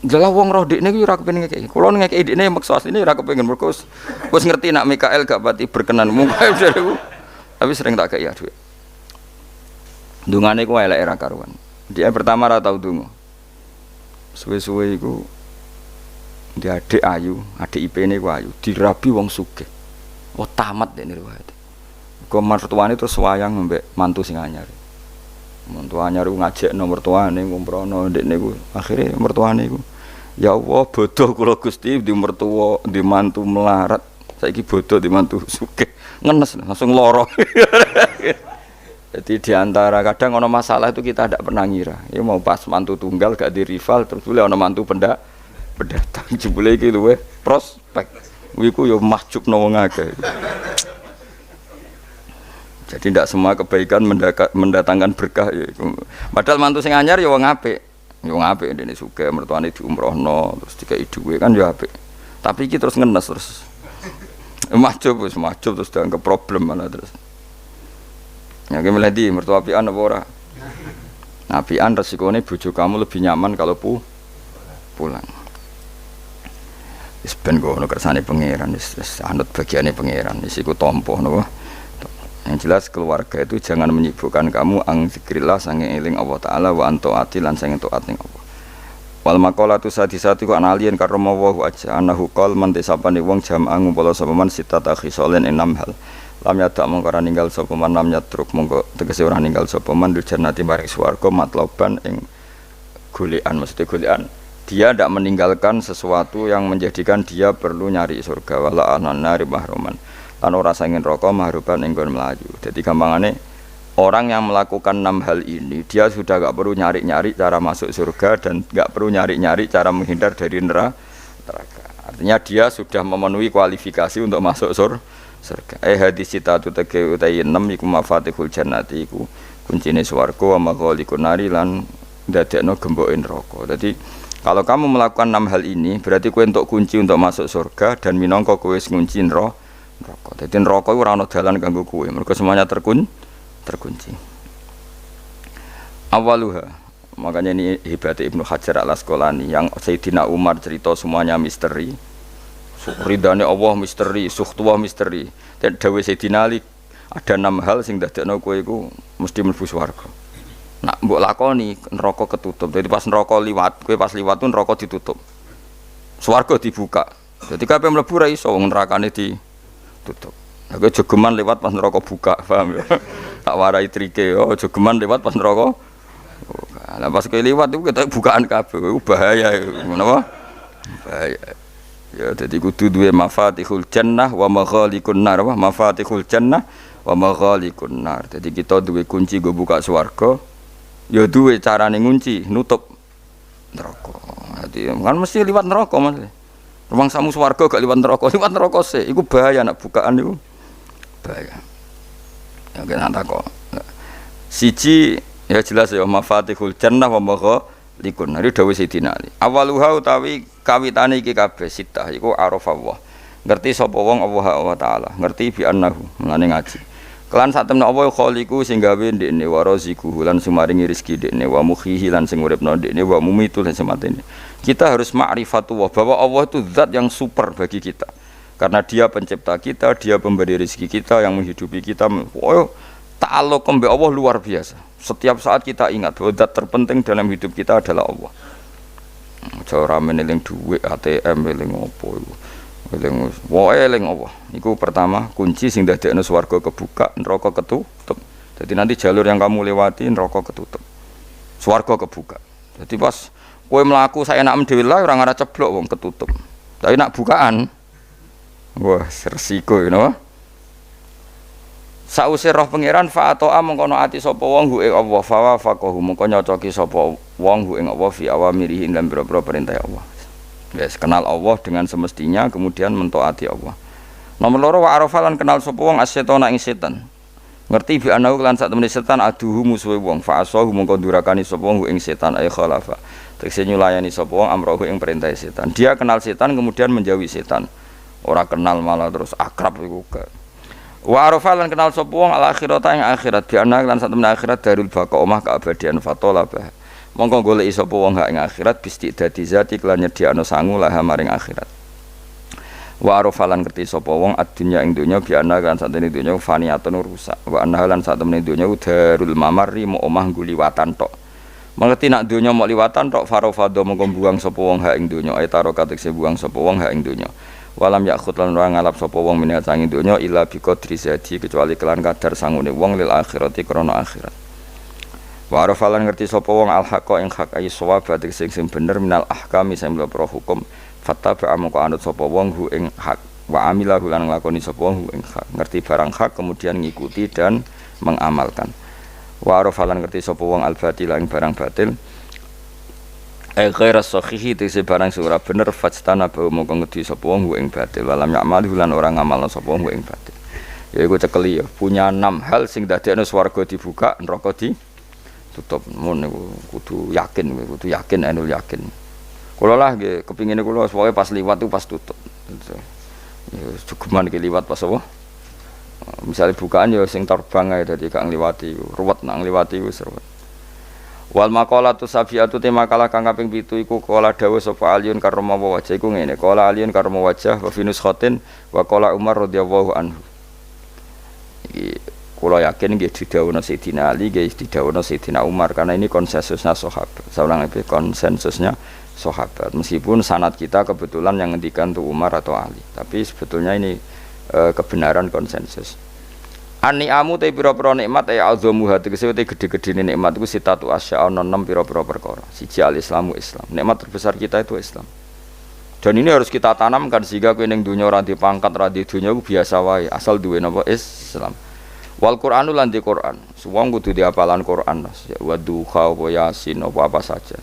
Jelas wong roh dekne iki ora kepengin ngekeki. Kulo ngekeki dekne maksa asline ora kepengin mergo wis ngerti nak Mikael gak pati berkenan Mikael dereku. Tapi sering tak kei dhuwit. Dungane ku elek ora karuan. Dia pertama ora tau donga. Suwe-suwe iku Dia adik ayu, adik IP-ne ku ayu, dirabi wong sugih. Oh tamat dene riwayat. Kok mertuane terus wayang mbek mantu sing anyar. Mantu anyar ku ngajekno mertuane ngumrono ndek niku. Akhire mertuane iku, ya Allah bodoh kula Gusti di mertua di mantu melarat. Saiki bodoh di mantu sugih. Ngenes langsung lara. Jadi diantara kadang ono masalah itu kita tidak pernah ngira. Ya mau pas mantu tunggal gak di rival terus boleh ono mantu pendatang jebule iki luwe prospek. Iku yo mahjubno wong akeh. Jadi tidak semua kebaikan mendatangkan berkah ya. Padahal mantu sing anyar ya wong apik. Ya wong apik dene sugih mertuane diumrohno terus dikai dhuwit kan ya apik. Tapi iki terus ngenes terus. Mahjub terus dianggap problem malah terus. Ya ki milih ndi mertua apian apa ora? Nah, apian resikone bojo kamu lebih nyaman kalau pulang. Wis ben ngono kersane pangeran wis anut bagiane pangeran wis iku tampa napa. Yang jelas keluarga itu jangan menyibukkan kamu ang zikrillah sange eling Allah taala wa antaati lan sange taat ning Allah. Wal maqalatu sadisatu ku analien karo mawu aja anahu qol man desapane wong jamaah ngumpul sapa man sitata khisolen 6 hal. Lam yadak mongko ninggal sapa man lam yatruk mongko tegese ora ninggal sapa man dul jannati maring swarga matloban ing golekan mesti golekan. Dia tidak meninggalkan sesuatu yang menjadikan dia perlu nyari surga wala anana mahruman lan ora sangin rokok mahruban ing nggon mlayu. Jadi gampangane orang yang melakukan 6 hal ini dia sudah enggak perlu nyari-nyari cara masuk surga dan enggak perlu nyari-nyari cara menghindar dari neraka. Artinya dia sudah memenuhi kualifikasi untuk masuk surga. Hadis citatu tege utai 6 iku mafatihul jannati iku kuncine swarga wa maghaliqun nari lan ndadekno gemboke neraka. Jadi kalau kamu melakukan 6 hal ini berarti kowe entuk kunci untuk masuk surga dan minangka kowe wis ngunci neraka. Dadi neraka iku ora ana dalan kanggo kowe, mergo semuanya terkunci. Awaluha. Makanya ini hebat Ibnu Hajar Al-Asqalani yang Sayyidina Umar cerita semuanya misteri. Ridane Allah misteri, sukhtuwah misteri. Dan dawuh Sayyidina Ali ada 6 hal sing dadekno kowe iku mesti mlebu swarga. Nak mbok lakoni neraka ketutup. Jadi pas neraka liwat, kowe pas liwat tuh neraka ditutup. Swarga dibuka. Jadi kabeh mlebu ra iso wong nerakane ditutup. Nah, kowe jogeman lewat pas neraka buka, paham ya? Tak warai trike yo jogeman lewat pas neraka. Lah pas kowe liwat iku ketok bukaan kabeh, iku bahaya iku. Menapa? Bahaya. Ya dadi kudu duwe mafatihul jannah wa maghaliqun nar, mafatihul jannah wa maghaliqun nar. Dadi kita duwe kunci go buka swarga. Ya duwe carane ngunci, nutup neraka. Dadi kan mesti liwat neraka Mas. Rumang samu swarga gak liwat neraka sih. Iku bahaya nak bukaan iku. Bahaya. Ya kena takok. Siji ya jelas ya mafatihul jannah wa maghaliqun nar dawuh Sayyidina Ali. Awaluha utawi kawitane iki kabeh sitah iku arafallah. Ngerti sapa wong Allah taala, ngerti bi annahu mlane ngaji. Kelan sak temne Allah khaliqu sing gawe ndekne wa raziquhu lan sumaringi rezeki ndekne wa mukhihi lan sing uripno ndekne wa mumitu lan sematene. Kita harus ma'rifatullah bahwa Allah itu zat yang super bagi kita. Karena dia pencipta kita, dia pemberi rezeki kita yang menghidupi kita. Oh, ta'alluq mbek Allah luar biasa. Setiap saat kita ingat bahwa zat terpenting dalam hidup kita adalah Allah. Cara meneling duit ATM eling opo iku. Eling wae eling Allah. Iku pertama kunci sing dadekno swarga kebuka, neraka ketutup. Jadi nanti jalur yang kamu lewati neraka ketutup. Swarga kebuka. Jadi pas kowe mlaku saenak dhewe lah ora ngarep ceblok wong ketutup. Tapi nak bukaan wah resiko you know. Sause roh pangeran fa ata'a mengko ati sapa wong hu ing Allah fa faqahu mengko nyocoki sapa wong hu ing Allah fi awamirihi lan boro-boro perintah Allah. Wes kenal Allah dengan semestinya kemudian mentaati Allah. Nomor loro wa arafa lan kenal sapa wong as-setana ing setan. Ngerti bi anahu lan sak temene setan aduhu musuhe wong fa asahu mengko durakani sapa wong ing setan ay khalafa. Tegese nyulayani sapa wong amrohu ing perintah setan. Dia kenal setan kemudian menjauhi setan. Ora kenal malah terus akrab iku ke. Wa arafa lan kenal sapa wong al-akhirata ing akhirat bi anahu lan sak temene akhirat darul baqa omah keabadian fatolabah. Mongko goleki sapa wong hak ing akhirat bistidati zati kelan nyediakno sangu laha maring akhirat. Wa arafalan ngerti sapa wong adunya ing donya biana kan satene donya faniyatun rusak. Wa anna lan satemene donya darul mamarri mu omah guliwatan tok. Mengerti nak donya mok liwatan tok farofado mongko buang sapa wong ha ing donya ay taro katekse buang sapa wong ha ing donya. Walam yakhut lan ora ngalap sapa wong minat sanging donya illa bi qadri zati kecuali kelan kadar sangune wong lil akhirati krana akhirat. Wa arafalan ngerti sapa wong al haqqa ing hak ay sawab sing bener minal ahkami sing pro hukum fattaba amko anut sapa wong hu ing hak wa amila lan nglakoni sapa wong hu ing hak ngerti barang hak kemudian ngikuti dan mengamalkan. Wa arafalan ngerti sapa wong al batil ing barang batil ghaira sahihi tegese barang sing ora bener fajtana ba mongko ngerti sapa wong hu ing batil walam ya'mal lan ora ngamalno sapa wong hu ing batil. Ya iku cekeli ya punya 6 hal sing dadekno swarga dibuka neraka tutup. Mun niku kudu yakin ainul yakin. Kula lah nggih kepingine kula pokoke pas liwat itu pas tutup. Ya cukuman iki liwat pas apa? Misale bukaan ya sing terbang ae dadi gak ngliwati ruwet nang ngliwati wis ruwet. Wal maqalatu safiatu tema kala kang kaping 7 iku kala dawuh sapa Aliun karma wajah iku ngene. Kala Aliun karma wajah wa finus khotin wa kala Umar radhiyallahu anhu. Iki kula yakin nggih didhawuhna Sayyidina Ali nggih didhawuhna Sayyidina Umar karena ini konsensusnya sahabat. Saulang iki konsensusnya sahabat. Meskipun sanad kita kebetulan yang ngendikan tuh Umar atau Ali, tapi sebetulnya ini kebenaran konsensus. An-ni'amu te pira-pira nikmat ya azamu hati tegese te gede-gedene nikmat iku sitatu asya ana 6 pira-pira perkara. Siji al-islamu Islam. Nikmat terbesar kita itu Islam. Dan ini harus kita tanamkan sehingga kowe ning donya ora dipangkat ora di donya ku biasa wae asal duwe napa Islam. Wal Qur'anu lan di Qur'an. Wong kudu diapalan Qur'an. Wa duha wa yasin apa saja.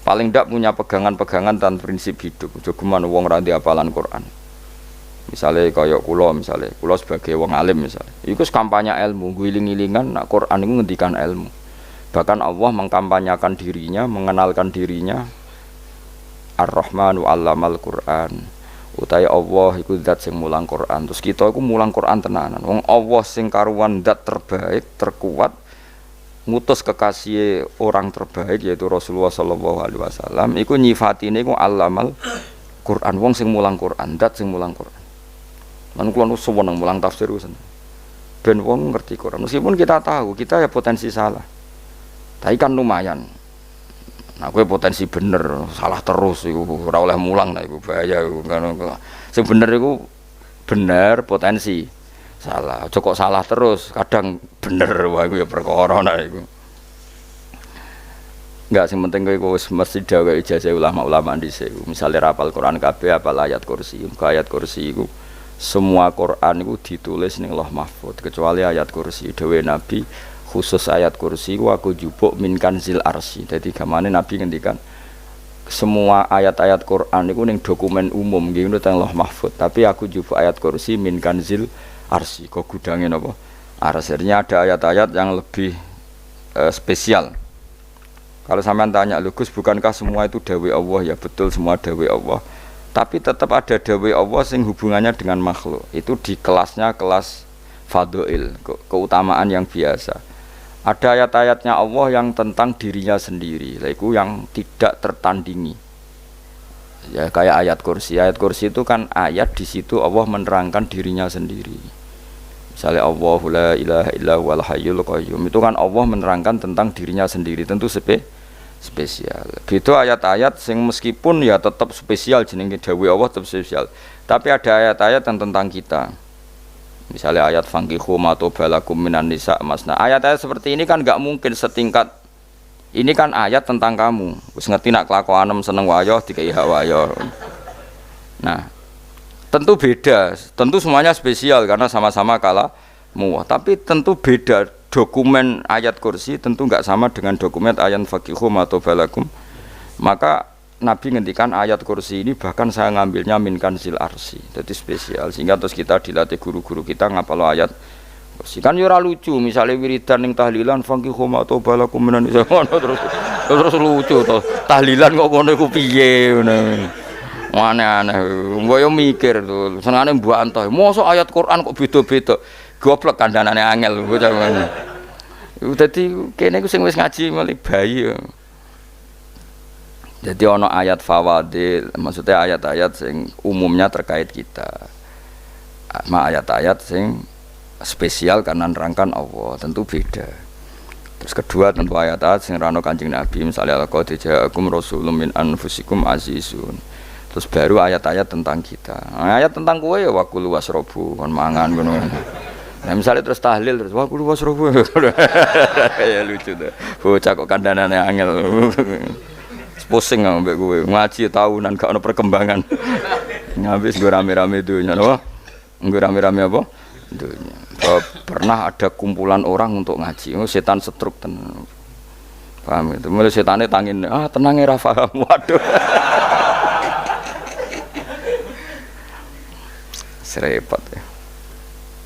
Paling ndak punya pegangan-pegangan dan prinsip hidup. Aja geman wong ra diapalan Qur'an. Misale kaya kula sebagai wong alim misale. Iku kampanye ilmu, guling-gilingan nak Qur'an iku ngendikan ilmu. Bahkan Allah mengkampanyakan dirinya, mengenalkan dirinya Ar-Rahmanu 'allamal Qur'an. Utai Allah iku zat sing mulang Quran. Terus kita iku mulang Quran tenanan. Wong Allah sing karuan zat terbaik, terkuat ngutus kekasih orang terbaik yaitu Rasulullah sallallahu alaihi wasallam iku nyifatine iku allamal Quran. Wong sing mulang Quran, zat sing mulang Quran. Lan kula nu seneng mulang tafsir wis. Ben wong ngerti Quran. Meskipun kita tahu kita ya potensi salah. Tapi kan lumayan. Nah, kowe potensi bener, salah terus iku ora oleh mulang nah iku bahaya iku kan. Sing bener iku bener potensi. Salah, aja kok salah terus, kadang bener wae iku ya perkara nah iku. Enggak sing penting kowe wis mesti gawe ijazah ulama-ulama dhisik. Misale rapal Quran kabeh apal ayat kursi. Ayat kursi iku semua Quran iku ditulis ning Lauh Mahfuz kecuali ayat kursi dhewe Nabi. Khusus ayat kursi aku jupuk min kanzil arsy. Dadi gamane Nabi ngendikan semua ayat-ayat Quran niku ning dokumen umum nggih ngono teng Lauh Mahfuz, tapi aku jupuk ayat kursi min kanzil arsy. Kok gudange napa? Arsirnya ada ayat-ayat yang lebih spesial. Kalau sampean tanya, "Lho Gus, bukankah semua itu dawuh Allah?" Ya betul semua dawuh Allah. Tapi tetap ada dawuh Allah sing hubungannya dengan makhluk. Itu di kelasnya kelas fadhail, keutamaan yang biasa. Ada ayat-ayatnya Allah yang tentang dirinya sendiri, yaitu yang tidak tertandingi. Ya kayak ayat kursi. Ayat kursi itu kan ayat di situ Allah menerangkan dirinya sendiri. Misalnya Allahu la ilaha illa huwal hayyul qayyum. Itu kan Allah menerangkan tentang dirinya sendiri, tentu spesial. Gitu ayat-ayat sing meskipun ya tetap spesial jenenge dawuh Allah tetap spesial. Tapi ada ayat-ayat yang tentang kita. Misalnya ayat fankihu matobalakum minan nisa masna. Ayat-ayat seperti ini kan enggak mungkin setingkat. Ini kan ayat tentang kamu. Wis ngerti nak kelakuanem seneng wayo dikai hak wayo. Nah, tentu beda. Tentu semuanya spesial karena sama-sama kalamu. Tapi tentu beda. Dokumen ayat kursi tentu enggak sama dengan dokumen ayat fankihu matobalakum. Maka Nabi ngendikan ayat kursi ini bahkan saya ngambilnya min kanzil arsy. Jadi spesial sehingga terus kita dilatih guru-guru kita ngapalo ayat kursi. Kan yo ora lucu misalnya wiridan ning tahlilan fankihu ma tobalakum minan nisa terus lucu to. Tahlilan kok ngono iku piye ngono. Aneh-aneh. Mbok yo mikir to. Senengane mbok antah. Mosok ayat Quran kok beda-beda. Goblok kandhanane angel bocah ngono. Dadi kene ku sing wis ngaji mulai bayi yo. Jadi ono ayat fawadil, maksudnya ayat-ayat sing umumnya terkait kita. Ayat-ayat sing spesial karena nerangkan Allah, tentu beda. Terus kedua tentu ayat-ayat sing rano Kanjeng Nabi, misalnya laqad ja'akum rasulun min anfusikum azizun. Terus baru ayat-ayat tentang kita. Nah, ayat tentang kowe ya wakulu wasrobu kon mangan ngono. Nah, misalnya terus tahlil terus wakulu wasrobu. Ya lucu tuh. Bocah kok kandhanane angel. Pusing ambek kowe. Ngaji tahunan gak ono perkembangan. Habis gue rame-rame dunya apa? Gue rame-rame apa? Dunya. Pernah ada kumpulan orang untuk ngaji. Oh, setan setruk tenan. Paham itu. Mulai setane tangin, tenang ya ra paham. Waduh. Serepot ya.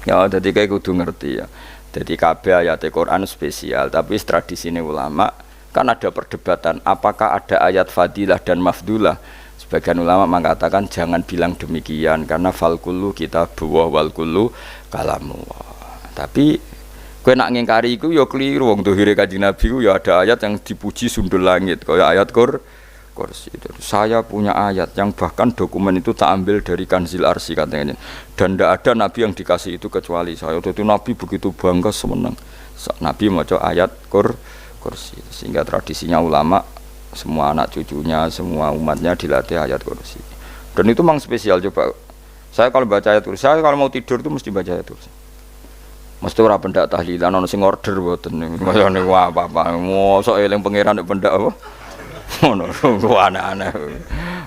Ya jadi kayak kudu ngerti ya. Jadi kabeh ayat Al-Qur'an spesial, tapi tradisine ulama kan ada perdebatan apakah ada ayat fadilah dan mafdulah. Sebagian ulama mengatakan jangan bilang demikian karena fal kullu kitabullah wal kullu kalamullah. Tapi kowe nak ngingkari iku ya keliru, wong dohire Kanjeng Nabi ku ya ada ayat yang dipuji sundul langit kaya ayat Kursi. Saya punya ayat yang bahkan dokumen itu tak ambil dari Kanzil Arsy katanya. Dan tidak ada nabi yang dikasih itu kecuali saya. Itu nabi begitu bangga semenang. Nabi maca ayat Kursi. Sehingga tradisinya ulama semua anak cucunya, semua umatnya dilatih ayat Kursi. Dan itu memang spesial coba. Saya kalau baca ayat Kursi, saya kalau mau tidur itu mesti baca ayat Kursi. Mesti ora pendak tahlilan ono sing order mboten. Masane apa-apa. Mosok eling pangeran nek pendak apa? Ngono, aneh-aneh.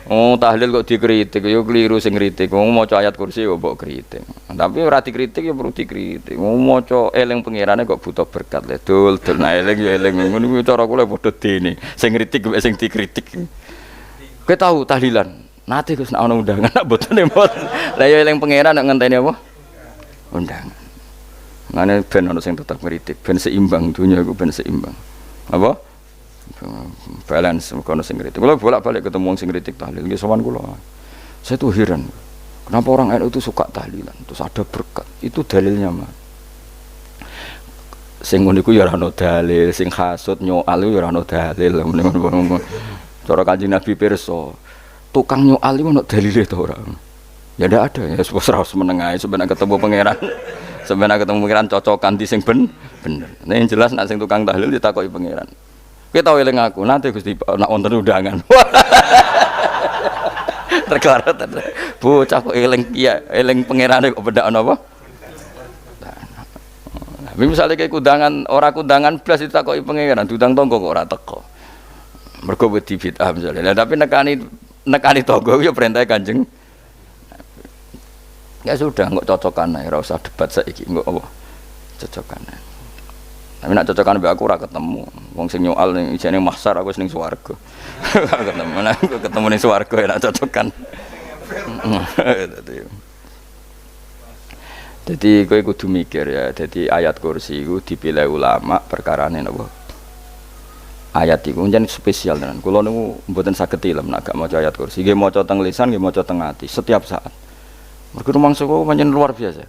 Oh, tahlil kok dikritik, yo keliru sing kritik. Wong maca ayat Kursi kok mbok kritik. Tapi ora dikritik ya perlu dikritik. Wong maca eling pangerane kok butuh berkat le. Dul nah eling ya eling. Ngono kuwi cara kula padha dene. Sing kritik mek sing dikritik. Kowe tahu tahlilan? Nate Gus nek ana undangan nek mboten mboten. Lah ya eling pangeran nek ngenteni apa? Undangan. Mane ben ana sing tetep kritik, ben seimbang dunya iku ben seimbang. Apa? Balance kono sing kritik. Kalau bolak-balik ketemu sing kritik tahlil, nggih sowan kula. Saya tuh heran. Kenapa orang NU itu suka tahlilan? Terus ada berkat. Itu dalilnya, Mas. Sing ngono iku ya ora ono dalil, sing hasud nyoal ya ora ono dalil. Cara Kanjeng Nabi pirsa, tukang nyoal iku ono dalile to ora? Ya ndak ada. Ya wis ora meneng ae sebenarnya ketemu pangeran. Sebenarnya ketemu pangeran cocokan di sing bener. Nah, yang jelas nek sing tukang tahlil ditakoki pangeran. Kita tahu eling aku, nanti Gusti nak wonten undangan. Terkelarat. Bocah kok eling kiai, eling pangerane kok bedakno apa? Nah, misalnya kayak kundangan, ora kundangan blas ditakoki pangeran, diundang tangga kok ora teko. Mergo wedi bid'ah misalnya. Nah, tapi nekani tangga ya perintah Kanjeng. Ya sudah, kok cocokan ae, ora usah debat saiki, kok apa? Cocokan ae. Tapi nak cocokan mbek aku ora ketemu. Wong sing nyoal ning ijene mahsyar aku ning swarga. Ketemu aku ketemu ning swarga ya nak cocokan. Jadi kowe kudu mikir ya. Jadi ayat Kursi iku dipilih ulama perkarane napa? Ayat iku njen spesial tenan. Kula niku mboten saged tilem nek gak maca ayat Kursi. Nggih maca teng lisan, nggih maca teng ati setiap saat. Mergo rumangsa kok pancen luar biasa.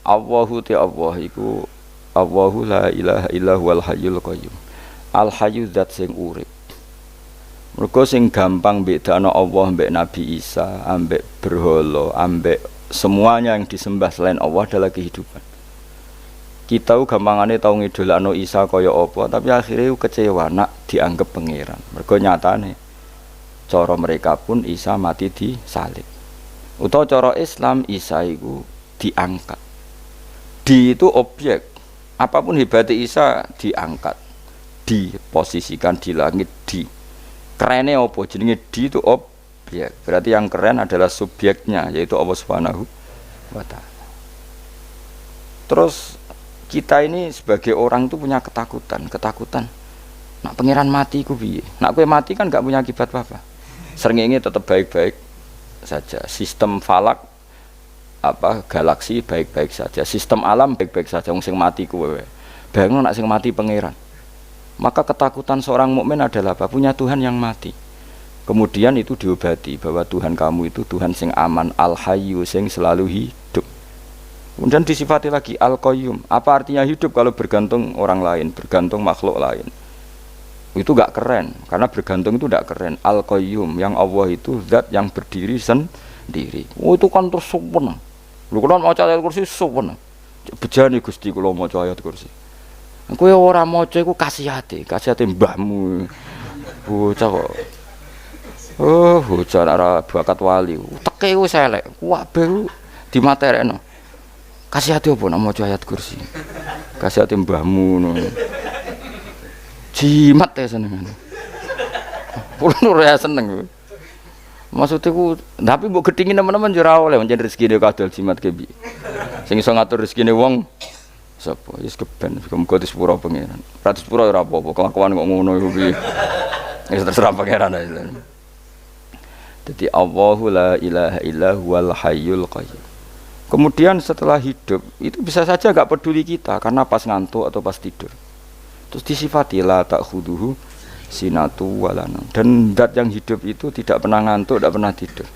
Allahu ta Allah iku Allahu la ilaha illa huwal hayyul qayyum. Al hayyu zat sing urip. Mergo sing gampang bedakno Allah mbek Nabi Isa, ambek berhala, ambek semuanya yang disembah selain Allah adalah kehidupan. Kita gampangane tau ngidolakno Isa kaya apa, tapi akhirnya kecewa nak dianggap pangeran. Mergo nyatane cara mereka pun Isa mati di salib. Utawa cara Islam Isa iku diangkat. Di itu objek. Apapun hebatnya Isa diangkat, diposisikan di langit, di kerennya apa? Jenenge di itu objek. Berarti yang keren adalah subjeknya, yaitu Allah Subhanahu wa Ta'ala. Terus kita ini sebagai orang itu punya ketakutan. Nak pangeran mati ku piye? Nak kowe mati kan gak punya akibat apa-apa. Srengenge tetap baik-baik saja. Sistem falak galaksi baik-baik saja, sistem alam baik-baik saja. Wong sing mati kuwe bayangno nek sing mati pangeran. Maka ketakutan seorang mukmin adalah apa? Punya Tuhan yang mati. Kemudian itu diobati bahwa Tuhan kamu itu Tuhan sing aman, al-hayyu sing selalu hidup. Kemudian disifati lagi al-qayyum. Apa artinya hidup kalau bergantung orang lain, bergantung makhluk lain? Itu gak keren, karena bergantung itu gak keren. Al-qayyum, yang Allah itu zat yang berdiri sendiri. Oh, itu kan terus sempurna. Lu kan maca ayat Kursi sempurna. Bejane Gusti kula maca ayat Kursi. Kowe ora maca iku kasihate mbahmu. Bocah kok. Oh, bocah ora bakat wali. Teke wis elek. Kabeh dimaterekno. Kasihate apa nek maca ayat kursi? Kasihate mbahmu ngono. Jimat ya senengan. Kulo ora seneng. Maksudnya ku, tapi mbok gedhingi teman-teman yo ora oleh pancen rezekine kadol jimat ke piye. Sing iso ngatur rezekine wong sapa? Wis keben, muga disepuro pangeran. Ra disepuro ora apa-apa, kelakuan kok ngono iku piye. Wis terserah pangeran ae. Jadi Allahu la ilaha illa huwal hayyul qayyum. Kemudian setelah hidup itu bisa saja enggak peduli kita karena pas ngantuk atau pas tidur. Terus disifati la ta'khuduhu sinatu walana. Dan zat yang hidup itu tidak pernah ngantuk, tidak pernah tidur.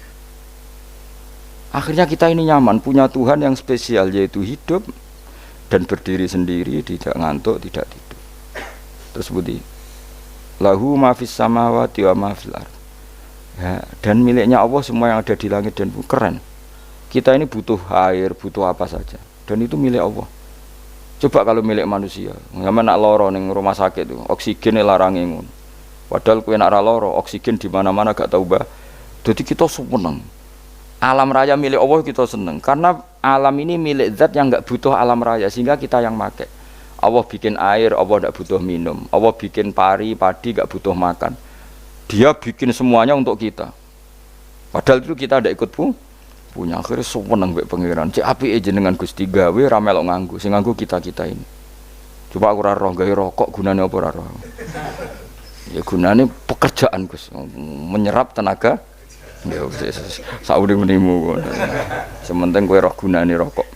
Akhirnya kita ini nyaman punya Tuhan yang spesial yaitu hidup dan berdiri sendiri, tidak ngantuk, tidak tidur. Terus budi lahu ma fis samawati wa ma fil ardh. Ya, dan miliknya Allah semua yang ada di langit dan bumi. Keren. Kita ini butuh air, butuh apa saja dan itu milik Allah. Coba kalau milik manusia, zaman nak loro ning rumah sakit itu, oksigen larang ngono. Padahal kowe nak ra loro, oksigen di mana-mana gak tau mbah. Jadi kita seneng. Alam raya milik Allah kita seneng karena alam ini milik zat yang enggak butuh alam raya sehingga kita yang make. Allah bikin air, Allah enggak butuh minum. Allah bikin padi enggak butuh makan. Dia bikin semuanya untuk kita. Padahal itu kita ndak ikut punya. Akhirnya seneng mbek pangeran. Cek apike jenengan Gusti gawe ra melok nganggo. Sing nganggo kita-kita ini. Coba aku ora roh gawe rokok gunane apa ora roh. Ya gunane pekerjaan Gus, menyerap tenaga. Ya wis saurip-uripmu. Sementing kowe roh gunane rokok.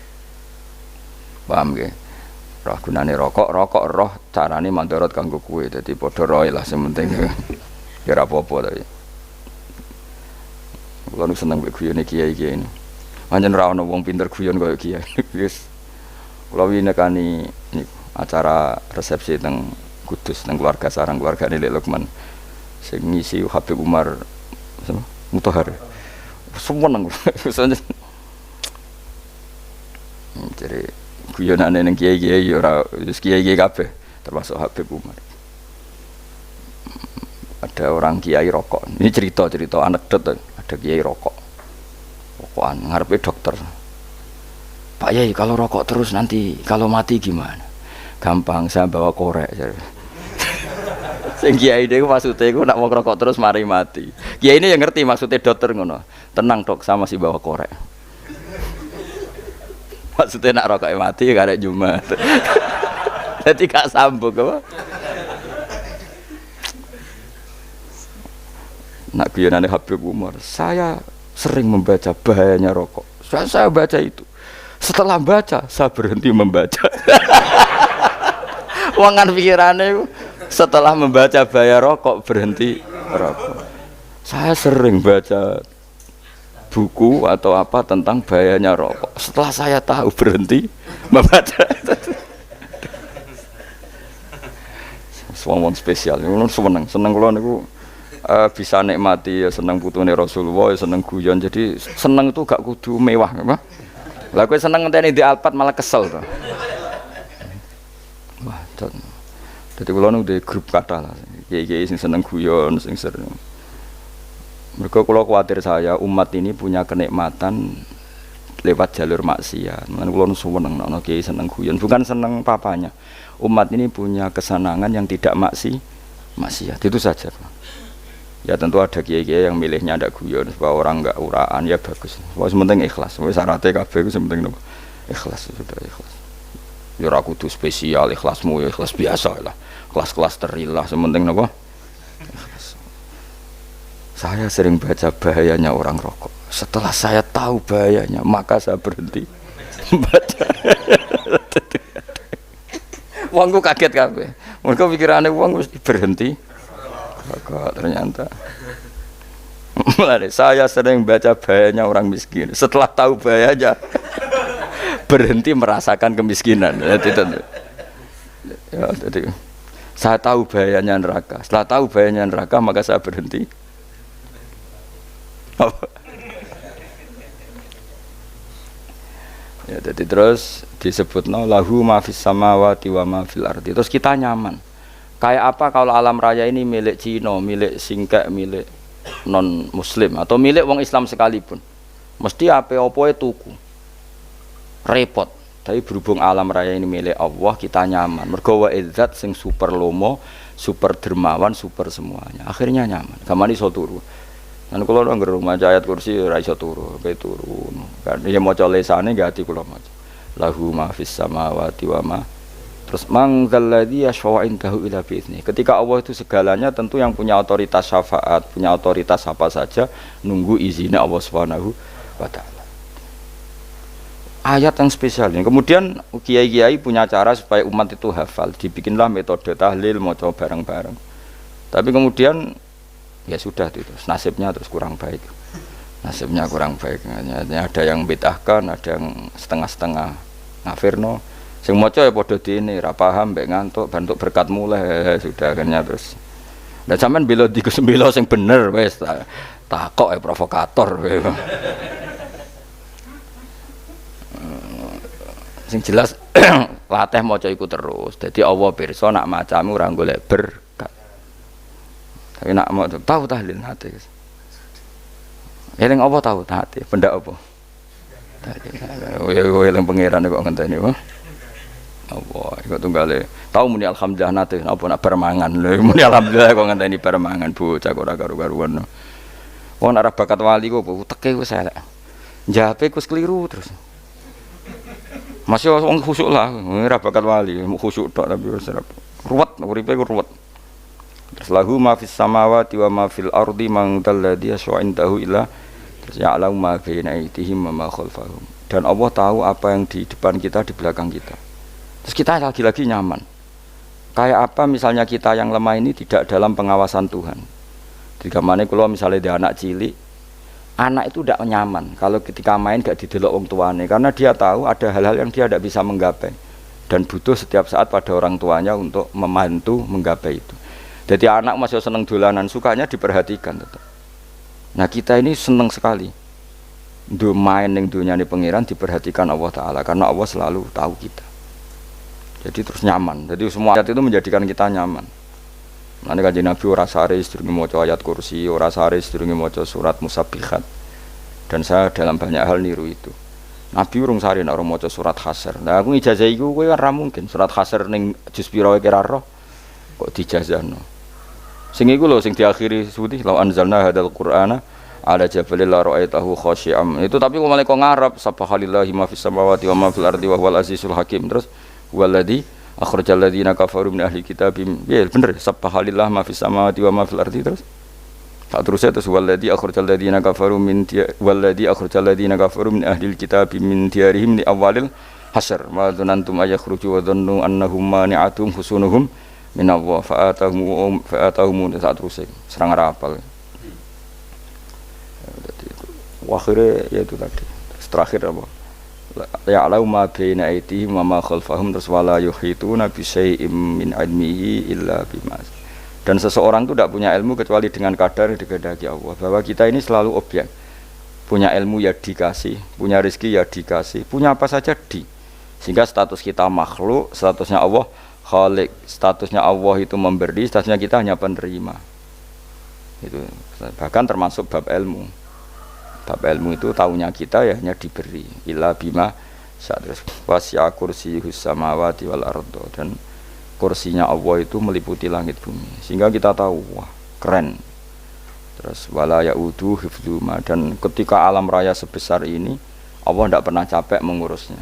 Paham nggih? Roh gunane rokok roh carane mandorot kanggo kowe. Dadi padha roe lah sementing. Ya ora apa-apa ta. Kulo seneng mbek guyone kiai-kiai ini. Pancen ora ana wong pinter guyon kaya kiai. Wis kulo winekani niku acara resepsi teng Kudus teng keluarga sarang keluargane Lek Lukman. Sing ngisi Habib Umar Mutahar. Seneng. Jadi guyonane ning kiai-kiai ora wis kiai-kiai kabeh termasuk Habib Umar. Ada orang kiai rokok. Ini cerita anekdot. Ada kiai rokok. Rokokan ngarepe dokter. Pak Yai kalau rokok terus nanti kalau mati gimana? Gampang saya bawa korek. Sing kiai dhewe maksudnya iku nak wong rokok terus mari mati. Kiai ini yang ngerti maksudnya dokter ngono. Tenang dok, sama si bawa korek. Maksudnya nak rokok mati gak ada Jumat. Jadi gak sambung apa? Nak guyonane Habib Umar, saya sering membaca bahayanya rokok. Saya baca itu. Setelah baca, saya berhenti membaca. Wangan pikirannya setelah membaca bahaya rokok berhenti rokok. Saya sering baca buku atau apa tentang bahayanya rokok. Setelah saya tahu berhenti membaca. Wong spesial, seneng kula niku. Bisa nikmati ya seneng putune Rasulullah ya seneng guyon jadi seneng itu gak kudu mewah apa lah kowe seneng ngenteni di Alphard malah kesel to wah dadi kula nu di grup kata lah kiai-kiai sing seneng guyon sing sering mergo kula kuwatir saya umat ini punya kenikmatan lewat jalur maksiat men kula nu seneng ana kiai seneng guyon bukan seneng papanya umat ini punya kesenangan yang tidak maksiat itu saja. Ya tentu ada kiai-kiai yang milihnya ada guyon supaya orang enggak uraan ya bagus. Wis penting ikhlas. Wis syaratnya kabeh ku penting nopo? Ikhlas sudah ikhlas. Ya ora kudu spesial ikhlasmu ya ikhlas biasa lah. Kelas-kelas terilah sementing nopo? Ikhlas. Saya sering baca bahayanya orang rokok. Setelah saya tahu bahayanya, maka saya berhenti baca. Wong ku kaget kabeh. Mergo pikirane wong wis berhenti. Kok ternyata mulai saya sering baca bahayanya orang miskin setelah tahu bahayanya berhenti merasakan kemiskinan jadi saya tahu bahayanya neraka setelah tahu bahayanya neraka maka saya berhenti ya Ya, jadi terus disebutno lahu ma fis samawati wa ma fil ardi. Terus kita nyaman. Kayak apa kalau alam raya ini milik Cina, milik Singkek, milik non muslim atau milik wong Islam sekalipun. Mesti apa-apa tuku. Repot. Tapi berhubung alam raya ini milik Allah, kita nyaman. Mergo wa izzat sing super lomo, super dermawan, super semuanya. Akhirnya nyaman. Gamane iso turu. Lan kula nang rumah ayat kursi ora iso turu, pe turu. Kan ya maca lesane nggih ati kula maca. Lahu ma fis samawati wa ma. Terus mang dzalladzi yashfa'u indahu ila bi'izni. Ketika Allah itu segalanya, tentu yang punya otoritas syafaat, punya otoritas apa saja nunggu izinnya Allah Subhanahu wa taala. Ayat yang spesial ini. Kemudian kiai-kiai punya cara supaya umat itu hafal. Dibikinlah metode tahlil, mau coba bareng-bareng. Tapi kemudian ya sudah itu. Nasibnya terus kurang baik. Nasibnya kurang baik. Ada yang bid'ahkan, ada yang setengah-setengah ngafirno. Sing maca ya padha dene, ra paham mbek ngantuk, bentuk berkat mulai sudah akhirnya terus. Dan sampean bela di Gus sing bener wis takok provokator. Sing jelas latih maca iku terus. Dadi Allah pirsa nak macamu ora golek berkat. Tapi nak mau tahu tahlil hati. Eling apa tahu hati? Benda apa? Tahlil. Eling pangeran kok ngenteni wae. Apa iku tunggale. Tahu muni alhamdulillah nate apa nak permangan. Lho muni alhamdulillah kok ngenteni permangan bocah kok ora karo-karuan. Wong arep bakat wali kok teke wis elek. Njape kus keliru terus. Masih wong khusyuk lah, ora bakat wali, khusyuk tok tapi wis ruwet, uripe ku ruwet. Terus lahu ma fis samawati wa ma fil ardi man dalladzi yasha'indahu illa ya'lamu ma baina aydihim wa ma khalfahum. Dan Allah tahu apa yang di depan kita, di belakang kita. Terus kita lagi-lagi nyaman. Kayak apa misalnya kita yang lemah ini tidak dalam pengawasan Tuhan. Digamane kula misalnya dia anak cilik, anak itu tidak nyaman kalau ketika main gak didelok wong tuane karena dia tahu ada hal-hal yang dia tidak bisa menggapai dan butuh setiap saat pada orang tuanya untuk membantu menggapai itu. Jadi anak masih seneng dolanan, sukanya diperhatikan tetap. Nah kita ini seneng sekali main ning dunyane pangeran diperhatikan Allah Ta'ala karena Allah selalu tahu kita. Jadi terus nyaman. Jadi semua ayat itu menjadikan kita nyaman. Nanti Kanjeng Nabi ora sare sedurunge maca ayat kursi, ora sare sedurunge maca surat Musabbihat. Dan saya dalam banyak hal niru itu. Nabi urung sare nek ora maca surat Hasyr. Nah aku ijazah iku kowe ora mungkin surat Hasyr ning juz pira wae kira roh kok dijazahno. Sing iku lho sing diakhiri suti la anzalna hadzal qur'ana ala jabalil la ra'aitahu khashi'am. Itu tapi kok malah kok ngarep subhanallahi ma fis samawati wa ma fil ardi wa huwal azizul hakim. Terus waladzi akhrajal ladzina kafaru min ahli kitabim. Ya bener subhanallah ma fis samawati wa ma fil ardi terus. Tak terusnya terus waladzi akhrajal ladzina kafaru min ahli kitabim min diyarihim li awalil hasyr. Ma dzanantum ayakhruju wa dhannu annahum mani'atum husunuhum min Allah fa'atahum tak terusnya serang rapal. Akhirnya ya itu tadi. Terakhir apa? Ya'lamu ma baina aydihim wa ma khalfahum terus wala yuhituna bi syai'im min ilmihi illa bima. Dan seseorang itu tidak punya ilmu kecuali dengan kadar yang dikehendaki Allah. Bahwa kita ini selalu objek. Punya ilmu ya dikasih, punya rezeki ya dikasih, punya apa saja di. Sehingga status kita makhluk, statusnya Allah Khalik, statusnya Allah itu memberi, statusnya kita hanya penerima. Itu bahkan termasuk bab ilmu. Bab ilmu itu tahunya kita ya hanya diberi illa bima terus wasi'a kursiyus samawati wal ardo dan kursinya Allah itu meliputi langit bumi sehingga kita tahu wah keren. Terus wala yaudu hifdzuma dan ketika alam raya sebesar ini Allah tidak pernah capek mengurusnya.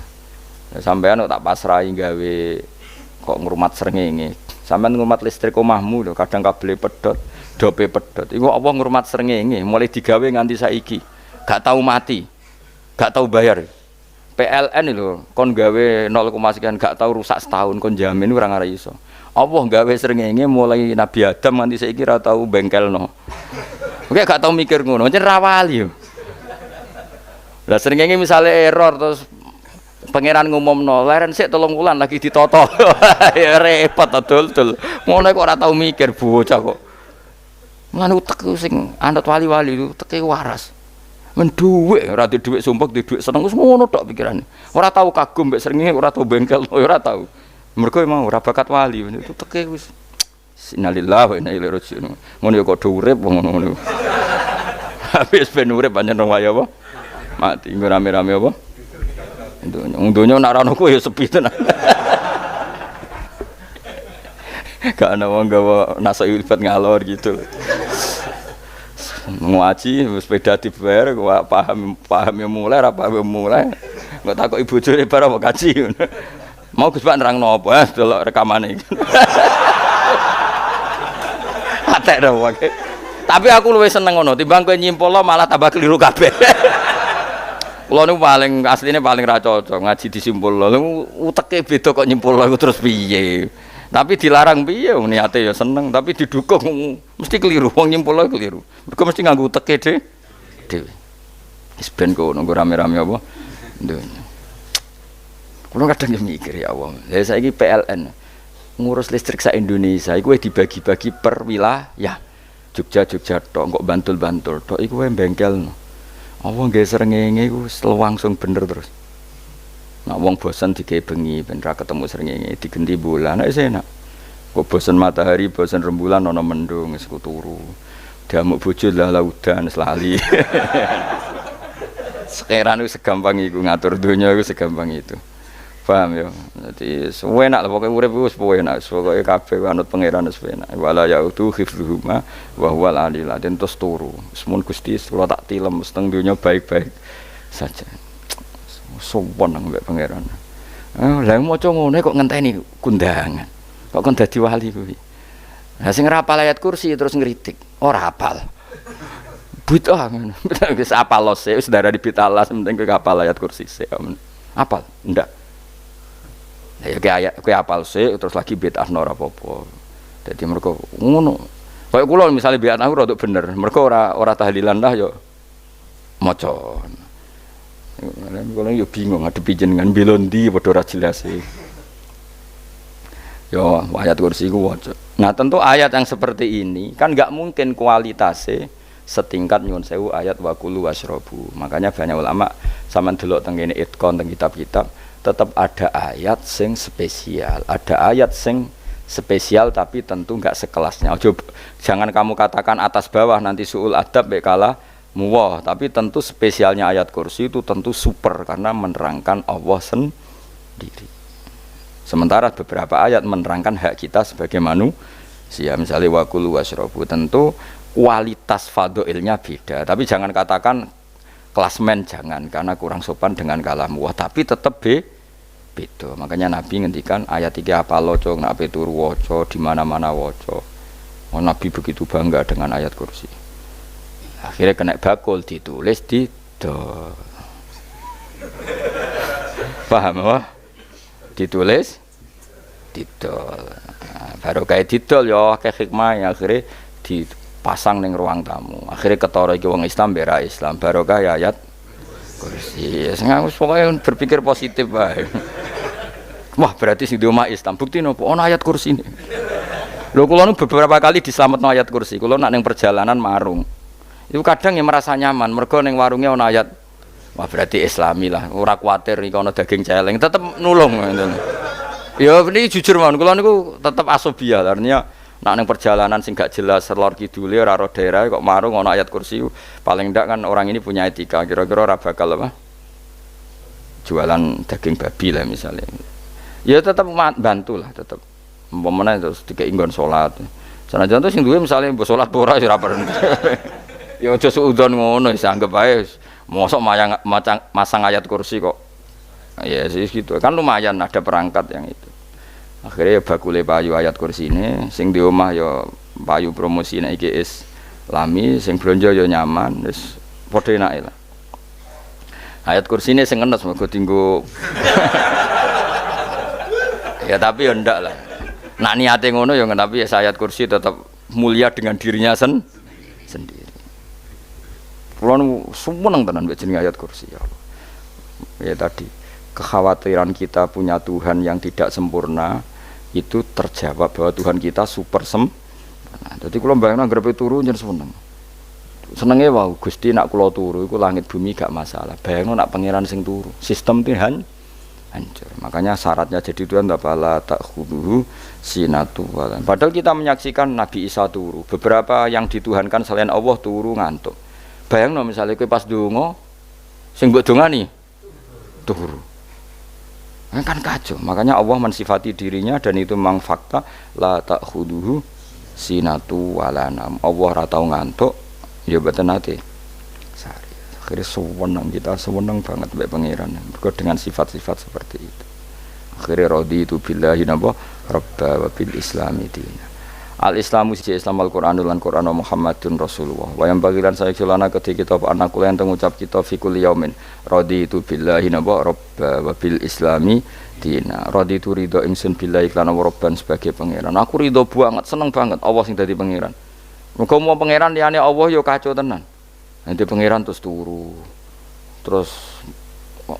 Ya, sampean tak pasrahi gawe kok ngrumat srengenge. Sampean ngrumat listrik omahmu lho kadang kabel pedhot, dope pedhot. Iku Allah ngrumat srengenge mulai digawe nganti saiki. Gak tahu mati, gak tahu bayar. PLN itu kon gawe 0, sekian gak tahu rusak setahun kon jamin ora ngare iso. Allah gawe srengenge mulai Nabi Adam nganti saiki ora tahu bengkelno. Oke gak tahu mikir ngono, jen ra wali yo. Lah srengenge misale error terus pangeran ngumumno, leren sik 3 wulan lagi ditoto. Ya repot dul-dul. Ngono kok ora tahu mikir bocah kok. Mulane utek sing anut wali-wali itu teke waras. Men dhuwit, ora di dhuwit sumpek, di dhuwit seneng wis ngono tok pikirane. Ora tau kagum mbek srengenge, ora tau bengkel, ora tau. Mergo emang ora bakat wali, itu teke wis. Innalillahi wa inna ilaihi raji'un. Ngono ya kok do urip ngono-ngono. Habis ben urip pancen rong wae apa? Mati nggo rame-rame apa? Donya nak ana ku ya sepi tenan. Gak ana wong gawa nasa ilfat ngalor gitu. Ngaji sepeda dibayar paham yang mulai ra paham mulai. Engko takok ibu bojone bar apa kaji. Mau Gus Pak nerangno apa? Delok rekamane. Atek ra wae. Tapi aku luwih seneng ngono timbang kowe nyimpulno malah tambah keliru kabeh. Kula niku paling asline paling ra cocok ngaji disimpulno. Uteke beda kok nyimpulno iku terus piye. Tapi dilarang piye wong niate ya seneng tapi didukung mesti keliru wong nyimpulno keliru. Mergo mesti nganggo uteke dhewe. Wis ben kono rame-rame apa? Donya. Kula kadang mikir ya Allah. Lah saiki PLN ngurus listrik sak Indonesia iku dibagi-bagi per wilayah. Jogja tok, kok Bantul tok iku wae bengkelno. Apa nggih srengenge iku langsung bener terus. Nek wong bosen digawe bengi ben ra ketemu srengenge digenti bulan nek enak. Kok bosen matahari, bosen rembulan ana mendung wis turu. Diamuk bojo lah udan selali. Sekarang itu segampang iku ngatur donya iku segampang itu. Paham ya. Dadi enak lah pokoke urip wis enak, pokoke kabeh anut pangeran wis enak. Wala yautu khifruhuma wa huwal alil adzim terus turu. Semun Gusti kula tak tilem seteng donya baik-baik saja. Sowan nang mbek pangeran. Lah maca ngene kok ngenteni kundangan. Kok kon dadi wali kuwi. Lah sing ora hafal ayat kursi terus ngritik, ora hafal. Bid'ah ngono. Wis hafal lose wis darah di bid'ah penting kowe hafal ayat kursi sik. Hafal? Ndak. Lah ya ayat kowe hafal sik terus lagi bid'ah ora apa-apa. Dadi mergo ngono. Kaya kula misale bid'ah ora bener, mergo ora tahlilan lah ya maca. Kalau yo bingung ngadepi jenengan belon ndi padha ora jelas e. Yo ayat kursi ku waca. Nah, tentu ayat yang seperti ini kan enggak mungkin kualitasnya setingkat nyuwun sewu ayat waqulu wasrobu. Makanya banyak ulama sampean delok teng kene itqon teng kitab-kitab tetap ada ayat sing spesial. Ada ayat sing spesial tapi tentu enggak sekelasnya. Jangan kamu katakan atas bawah nanti suul adab baik kalah muwah, tapi tentu spesialnya ayat kursi itu tentu super karena menerangkan Allah sendiri. Sementara beberapa ayat menerangkan hak kita sebagai manusia, misalnya waqulu wasrobu, tentu kualitas fadhailnya beda. Tapi jangan katakan klasmen, jangan, karena kurang sopan dengan kalam muwah, tapi tetap beda. Makanya Nabi ngendikan ayat 3 apa loco, nak turu waca, di mana-mana waca. Oh, Nabi begitu bangga dengan ayat kursi. Akhirnya kena bakul ditulis di paham apa? Ditulis didol. Baru kayak didol ya kayak hikmah akhirnya dipasang ning ruang tamu. Akhirnya ketara iki wong Islam bera Islam baru kayak ayat kursi. Sengaja pokoknya berpikir positif bae. Wah berarti sing di omah Islam bukti nopo ana ayat kursi ini. Lho kula nu beberapa kali diselametno ayat kursi. Kula nak ning perjalanan marung. Itu kadang yang merasa nyaman, mergo ning warungnya ana ayat. Wah berarti Islami lah, ora kuwatir iki ana daging celeng, tetep nulung ngoten. Ya ini jujur mawon, kula niku tetep asobia, artinya nak ning perjalanan sing gak jelas lor kidule ora ro daerah kok marung ana ayat kursi, paling ndak kan orang ini punya etika, kira-kira ora bakal apa? Jualan daging babi lah misalnya. Ya tetep bantu lah, tetep. Umpamane terus dikek nggon salat. Sanajan to sing duwe misale mbok salat ora ya ora perlu. Ya aja suudon ngono wis anggap ae mosok masang ayat kursi kok. Ya sih gitu. Kan lumayan ada perangkat yang itu. Akhirnya ya bakule payu ayat kursi ini sing di omah ya payu promosine iki Islami sing blonjo ya nyaman wis padha enake lah. Ayat kursine sing enes mergo dienggo. Ya tapi ya ndak lah. Nak niate ngono ya tapi ya ayat kursi tetap mulia dengan dirinya sendiri. Kula seneng tenan mbek jeneng ayat kursi ya Allah. Ya tadi kekhawatiran kita punya Tuhan yang tidak sempurna itu terjawab bahwa Tuhan kita super sempurna. Jadi kula mbayangno anggere turu njen seneng. Senenge wae Gusti nak kula turu iku langit bumi gak masalah. Bayangno nak pangeran sing turu. Sistem itu hancur. Makanya syaratnya jadi Tuhan tabala takhuduhu sinatu walan. Padahal kita menyaksikan Nabi Isa turu. Beberapa yang dituhankan selain Allah turu ngantuk. Bayangno misalnya kowe pas donga sing mbok dongani turu. Kan kacau. Makanya Allah mensifati dirinya dan itu memang fakta la takhuduhu sinatu walanam. Allah ora tau ngantuk. Ya betul nanti. Akhirnya sewenang kita sewenang banget mbek pangeran. Mergo dengan sifat-sifat seperti itu. Akhirnya raditu billahi napa rabba wa bil islami dina. Al Islamu siji Islam Al Qur'anul lan Qur'an Muhammadun Rasulullah. Wa yang bagilan saya kelana ketika kita anak kula enten ngucap kita fi kulli yaumin raditu billahi napa rabba wa bil islami dina. Raditu ridho ingsun billahi lan rabban sebagai pangeran. Aku ridho banget, seneng banget Allah sing dadi pangeran. Muga mau pangeran liyane Allah yo kacau tenan. Nanti pangeran terus turu. Terus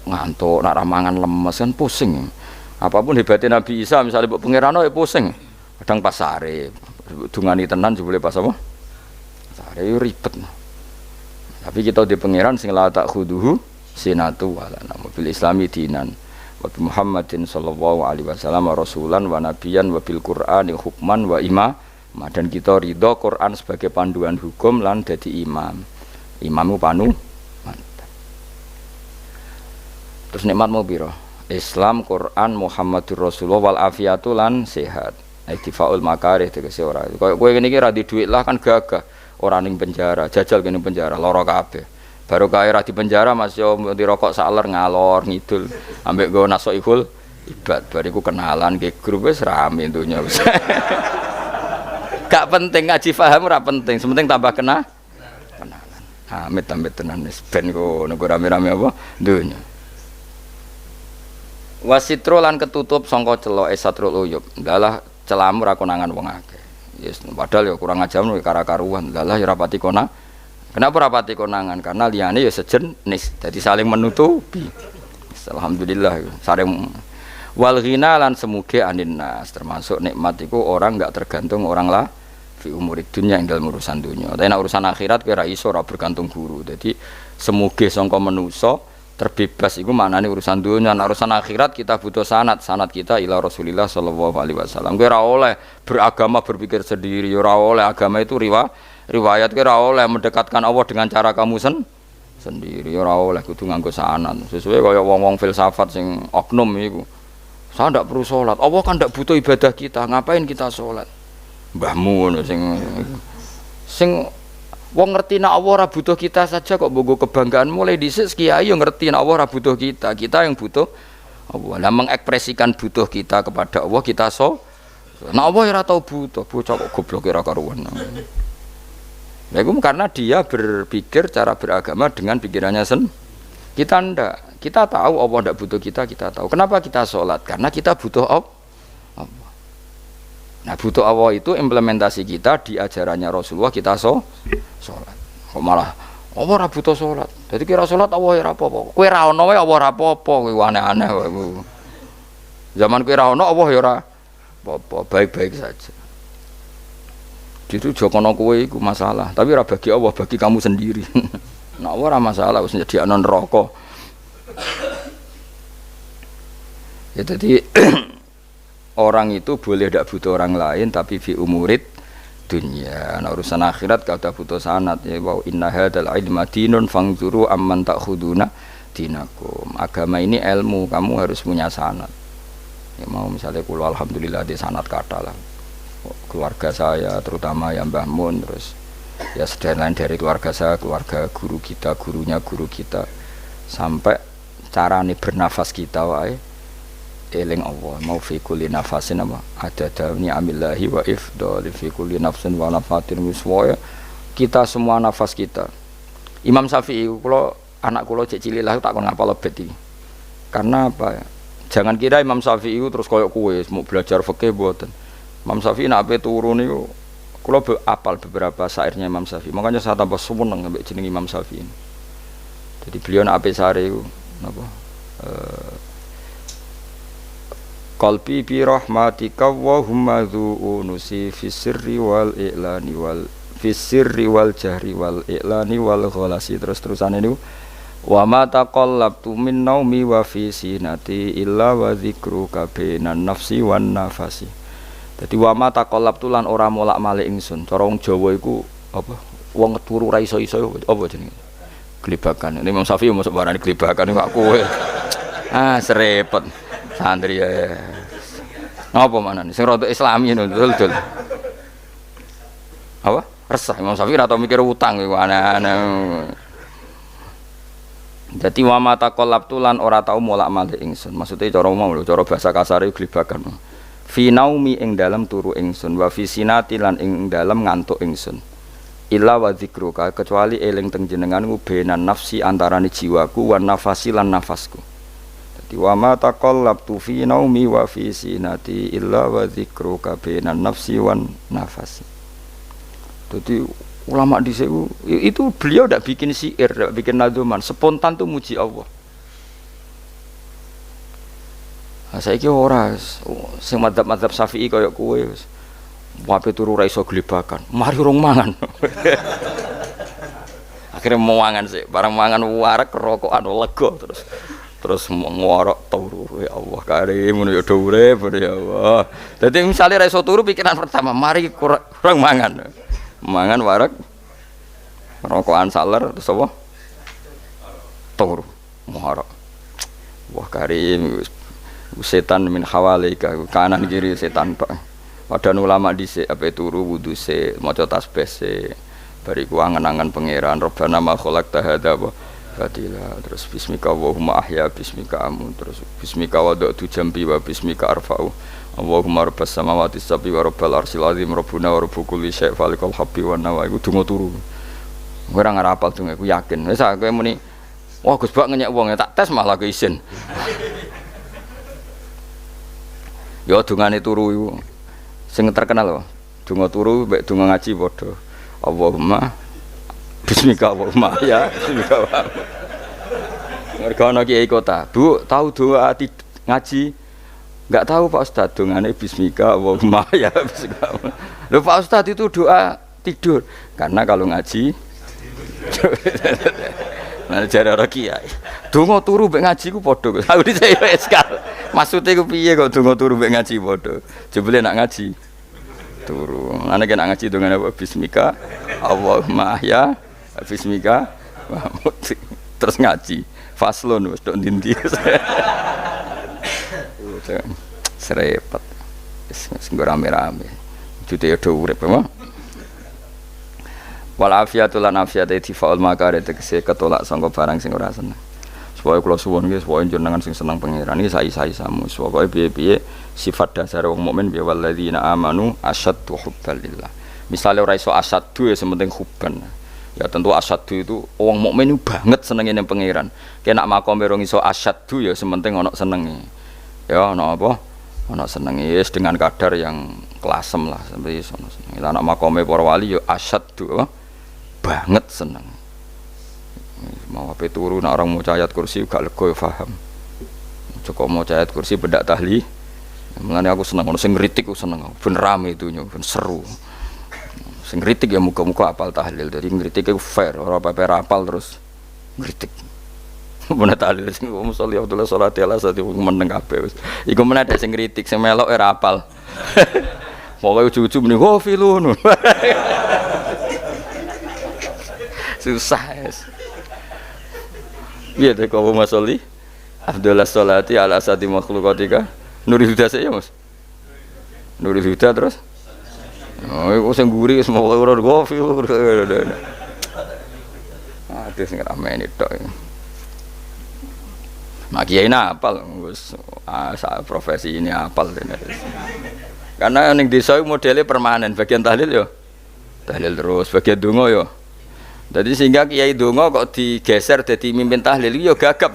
ngantuk, nak ramangan lemes kan pusing. Apapun hebatnya Nabi Isa misalnya mbok pangeran ya pusing. Kadang pas sare, dungani tenan jebule pas apa? Sare yo ribet. Tapi kita di pangeran sing la tak khuduhu sinatu wala nama bil islami dinan. Wa Muhammadin sallallahu alaihi wasallam rasulan wa nabiyan wa bil Qur'ani hukman wa dan kita ridho Quran sebagai panduan hukum lan dadi imam. Imamu panu mantap. Terus nikmatmu piro? Islam, Quran, Muhammadur Rasulullah wal afiatu lan sehat. Ittifaul makarih tegese ora. Koyo kowe ngene iki ra di dhuwit lah kan gagah. Ora ning penjara, jajal kene penjara lara kabeh. Baru kae ra di penjara Mas yo dirokok saler ngalor ngidul ambek nggo nasoihul ibad. Bariku kenalan ke grup wis rame donya wis. Gak penting ngaji paham ora penting, sementing tambah kenalan. Amit-amit tenan wis ben kok nego rame-rame apa donya. Wasitro lan ketutup sangka celok satrul uyub. Dalah celamu ra konangan wong akeh. Yes, padahal ya kurang ajar kara-karuan. Dalah ya rapati konang. Kenapa rapati konangan? Karena liyane ya sejenis. Jadi saling menutupi. Alhamdulillah saling wal ghina lan semuge aninnas termasuk nikmat iku orang enggak tergantung orang lah fi umurid dunya ing dalam urusan dunya. Tapi nek urusan akhirat kowe ra iso ora bergantung guru. Jadi semuge sangka manusa terbebas iku maknane urusan dunya. Nek urusan akhirat kita butuh sanad kita ila Rasulillah sallallahu alaihi wasallam. Kowe ora oleh beragama berpikir sendiri, ora oleh agama itu riwayat kowe ora oleh mendekatkan Allah dengan cara kamu sendiri, ora oleh kudu nganggo sanad. Sesuai kaya wong-wong filsafat sing oknum iku. Saya ndak perlu sholat. Allah kan ndak butuh ibadah kita. Ngapain kita sholat? Mbahmu ngono sing wong ngerti nek Allah ora butuh kita saja kok bogo kebanggaan mulai dhisik kiai yo ngerti nek Allah ora butuh kita. Kita yang butuh Allah. Lah mengekspresikan butuh kita kepada Allah kita nek Allah ora tau butuh. Bocah kok goblok ora karuan. Nah, itu karena dia berpikir cara beragama dengan pikirannya kita ndak. Kita tahu Allah tidak butuh kita tahu. Kenapa kita sholat? Karena kita butuh Allah. Nah butuh Allah itu implementasi kita di ajarannya Rasulullah kita sholat. Kok malah Allah ora butuh sholat. Jadi kira sholat Allah ora apa-apa. Kowe ra ono wae Allah ora apa-apa. Kowe aneh-aneh wae. Zaman kowe ra ono Allah ya ora apa-apa, baik-baik saja. Itu jokono kowe iku masalah. Tapi ora bagi Allah, bagi kamu sendiri. Nah Allah ora masalah wis nyediakno neraka. Ya jadi orang itu boleh tidak butuh orang lain tapi fi umurid dunia. Nah urusan akhirat kau tak butuh sanad ya wa inna hadzal ilma dinun fangzuru amman ta'khuduna dinakum. Agama ini ilmu, kamu harus punya sanad. Ya mau misalnya kula alhamdulillah di sanad kata lah. Keluarga saya terutama yang Mbah Mun terus ya sedaya lain dari keluarga saya, keluarga guru kita, gurunya guru kita sampai carane bernafas kita wae eling Allah mau fi kulli nafasin apa ada dawni amillahi wa ifdali fi kulli nafsin wa nafatin wiswaya kita semua nafas kita. Imam Syafi'i kula anak kula cek cilik lah tak kon ngapal lebet iki. Karena apa? Jangan kira Imam Syafi'i terus koyo kowe mau belajar fikih mboten. Imam Syafi'i nek ape turu niku kula apal beberapa syairnya Imam Syafi'i. Makanya saya tambah seneng ambek jeneng Imam Syafi'i. Jadi beliau nek ape sare iku napa qalbi bi rahmatika wa humma dzu unusi fi sirri wal i'lani wal Fisirri wal jahri wal i'lani wal ghalasi terus-terusane niku wa ma taqallabtu min naumi wa fi sinati illa wa dzikruka bainan nafsi wan nafasi. Dadi wa ma taqallabtu lan ora molak-malik ingsun. Cara wong Jawa iku apa? Wong turu ra iso-iso apa jenenge? Glebakan. Ini Imam Syafi'i mosok barani glebakan kok kowe. Ah, serepet. Santri ya. Ngapa manane? Sing rada Islami ngono dul. Apa? Resah Imam Syafi'i ora tau mikir utang iku aneh-aneh. Dadi wa mata qallabtu lan ora tau molak-malik ingsun. Maksude cara mau lho, cara bahasa kasare glebakan. Fi naumi ing dalem turu ingsun wa fi sinati lan ing dalem ngantuk ingsun. Illa wa dzikruka kecuali eling teng jenenganku benan nafsi antarane jiwaku wan nafasi lan nafasku. Dadi wa mata qallabtu fi naumi wa fi sinati illa wa dzikruka benan nafsi wan nafasi. Jadi ulama di situ itu beliau tidak bikin syair, tidak bikin nadzuman, spontan tuh muji Allah. Nah, saya kira orang sing madzhab Syafi'i kayak kowe wape turu ra iso glebakan. Mari urung mangan. Akhirnya mau mangan sih, barang mangan warak rokokan lega terus ngorok turu ya Allah karim ngono ya urip ya Allah. Dadi misale ra iso turu pikiran pertama, mari kurang mangan. Mangan warak rokokan saler terus apa turu muharram wah karim setan min hawalika kanan kiri setan Pak padahal ulama dhisik ape turu wudu se maca tasbih se bariku angen-angen pangeran Rabbana ma khalaqta hadza batila terus bismika Allahumma ahya bismika amun terus bismika wada'tu jambi wa bismika arfa'u Allahumma rabbas samawati sab'i wa rabbal arsyil azim rabbuna wa rabbu kulli syai' falikal habbi wan nawa iku donga turu. Ora ngarapal donga iku yakin. Wis kowe muni wah Gus Bak ngenyek wong tak tes malah keisen. Ya dongane turu iku sing terkenal lho. Donga turu mek donga ngaji padha. Allahumma bismika Allahumma ya bismika. Mergo ana kiai kota, Bu, tahu doa ngaji? Enggak tahu Pak Ustaz dongane bismika Allahumma ya bismika. Lho Pak Ustaz itu doa tidur karena kalau ngaji nah jare ora kiai. Donga turu mek ngaji ku padha. Aku dhisik eskal. Maksude ku piye kok donga turu mek ngaji padha? Jebule nak ngaji turu. Ana nek ngaji dongane bismika Allahumma ya bismika terus ngaji. Faslon wis tok ndi-ndi. Serepet sing rame-rame jute yo urip apa wal afiatul lan afiat itifaul makare tegese ketolak sangka barang sing ora seneng supaya kula suwun nggih supaya jenengan sing seneng pangeran iki sae-saesamu supaya piye-piye sifat dasar wong mukmin bi walladzina amanu asyaddu hubbalillah misale ora iso asyaddu ya sementing hubban ya tentu asyaddu itu wong mukmin banget senenge ning pangeran kena makome rong iso asyaddu ya sementing ana senenge ya ana apa ana senenge wis dengan kadar yang klasem lah sampai sono seneng anak makome para wali ya asyaddu banget seneng mau ape turu nek orang maca ayat kursi gak lega paham cukup maca ayat kursi bedak tahli mulane aku seneng ono sing ngritik aku seneng ben rame itu ben seru sing ngritik ya muga-muga apal tahlil dadi ngritik iku fair ora apa-apa apal terus ngritik bener tahlil sing musolli Abdullah sholati ala sati meneng kabeh wis iku meneh sing kritik sing melok ora apal pokoke ujug-ujug muni ghafilun susah es piye to kok musolli Abdullah sholati ala sati makhluqatika Nurul Huda saya Mas Nurul Huda terus oh iku sing guri wis pokoke ora ghafilun aduh sing ramene tok mak kiai apal wis profesi ini apal karena ning desa modelnya permanen bagian tahlil yo tahlil terus bagian donga yo jadi sehingga kiai donga kok digeser dadi mimpin tahlil yo gagap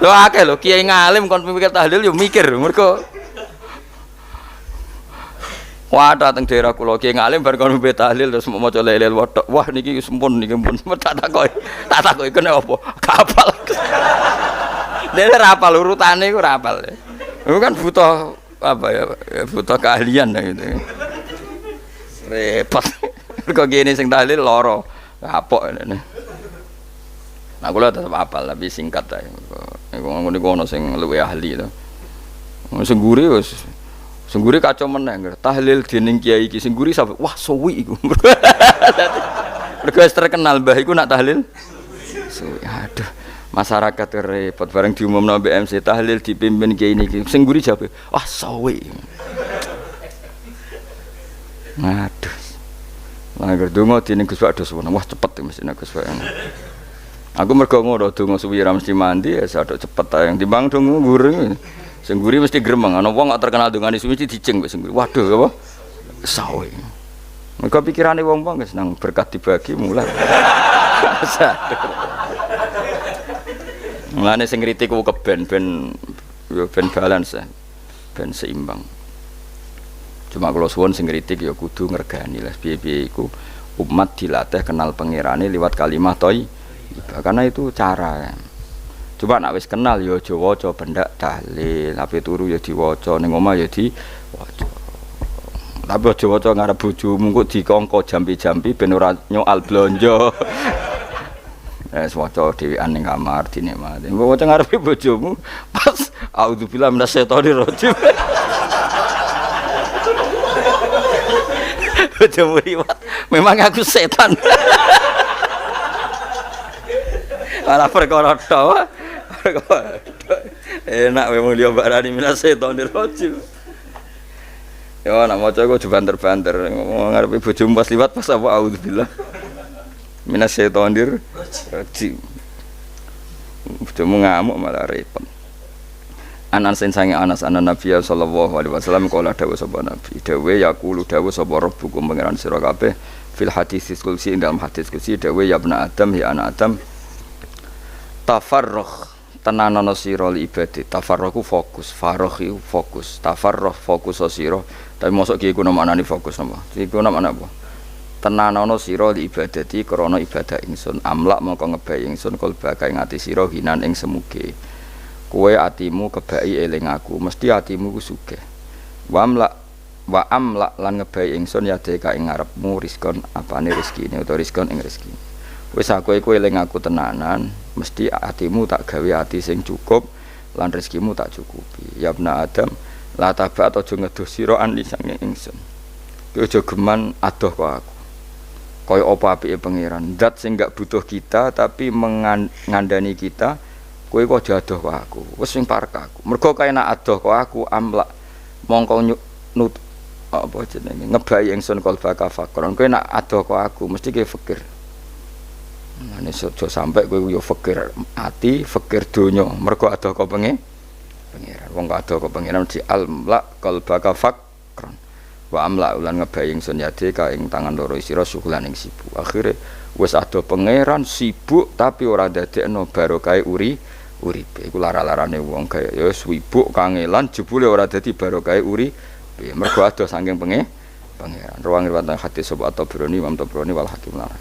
lho akeh lho kiai ngalim kon mikir tahlil yo mikir mergo wah dateng daerah kula ki ngalim bar kon mbet tahlil terus maca lelel wedok wah niki sempun niki pun tak takoki kene apa kapal dene ra apal urutane iku ra apal iku kan butuh apa ya, butuh keahlian lah gitu. Repot. Kok gini sing tahlil loro. Kapok ini. Nah, kula tetep apal tapi singkat ae. Iku ngono sing luwih ahli to. Sing guri wis sing guri kacau meneh. Tahlil dening kiai iki sing guri sampe wah suwi iku. Mergo terkenal mbah iku nak tahlil. Suwi. Aduh. Masyarakat repot bareng diumumno BMC tahlil dipimpin kiai niki. Sing guri jabe, wah suwi. Aduh. Lah donga dening Gus Pak dos wah cepet mesine Gus Pak. Aku mergo ngono donga suwi ra mesti mandi ya sadok cepet ae timbang donga gureng. Sing guri mesti gremeng ana wong kok terkenal dongane suwi dijeng wis sing guri. Waduh apa? Sawe. Mergo pikirane wong-wong wis nang berkat dibagi mulai. Mulane sing kritik ku keben yo ben balance ben seimbang. Cuma kalau suwon sing kritik ya kudu ngergani lah piye-piye iku umat dilatih kenal pangerane liwat kalimat karena itu cara kan. Coba nak wis kenal ya aja waca bendak tahlil, tapi turu ya diwaca ning omah ya diwaca. Tapi aja waca ngarep bojomu kok dikongko jampi-jampi ben ora nyoal blonjo. Wis waca dhewean ning kamar dinikmati. Mbok waca ngarepe bojomu pas auzubillahi minasyaitonir rajim. Bojomu riwat, memang aku setan. Ala perkara tok. Enak memang dia barani minasyaitonir rajim. Ya nak maca kok banter-banter ngarepe bojomu pas liwat pas apa auzubillah. Minasyaitonir rajim. Bojomu ngamuk malah repot. Anas sange Anas anan Nabi sallallahu alaihi wasallam kala dawuh sapa Nabi dawuh yaqulu dawuh sapa rabbukum pangeran sira kabeh fil hadis qudsi dalam hadis qudsi dawuh ya ibna adam ya anak adam tafarrugh tenanono sira li ibadah tafarrughu fokus faragh fokus tafarrugh fokus sira tapi mosok ki iku maknane fokus napa iku maknane apa tenanono sira li ibadati krana ibadah ingsun amlak mongko ngebayi ingsun kalbaka ing ati sira hinan ing semuge kowe atimu kebaki eling aku mesti atimu ku sugih wa amlak lan ngebayi ingsun ya deka ing ngarepmu rizkon apane rezekine utawa rizkon ing rezeki wis aku iku eling aku tenanan mesti atimu tak gawe ati sing cukup lan rezekimu tak cukupi ya ibna adam la tabat aja ngedoh sira ani sange ingsun kowe aja geman adoh kok aku kaya apa apike pangeran zat sing gak butuh kita tapi mengandani kita kowe kok aja adoh kok aku wis sing parek aku mergo kae nak adoh kok aku amlak mongko nut apa jenenge ngebayi ingsun kalbaka fakron kowe nak adoh kok aku mesti kowe fikir nek aja sampe kowe yo fikir ati fikir donya mergo adoh kok pangeran wong kok adoh kok pangeran di amlak kalbaka fakron wa amlak ulan ngebayi ingsun yade ka ing tangan loro sira syukulan ing sibuk akhire wis adoh pangeran sibuk tapi ora dadekno barokah uripe iku lara-larane wong kaya ya sibuk kangelan jebule ora dadi barokah uripe mergo adoh saking pangeran ruang riwayat hadis sapa Tabrani Imam Tabrani wal Hakim lan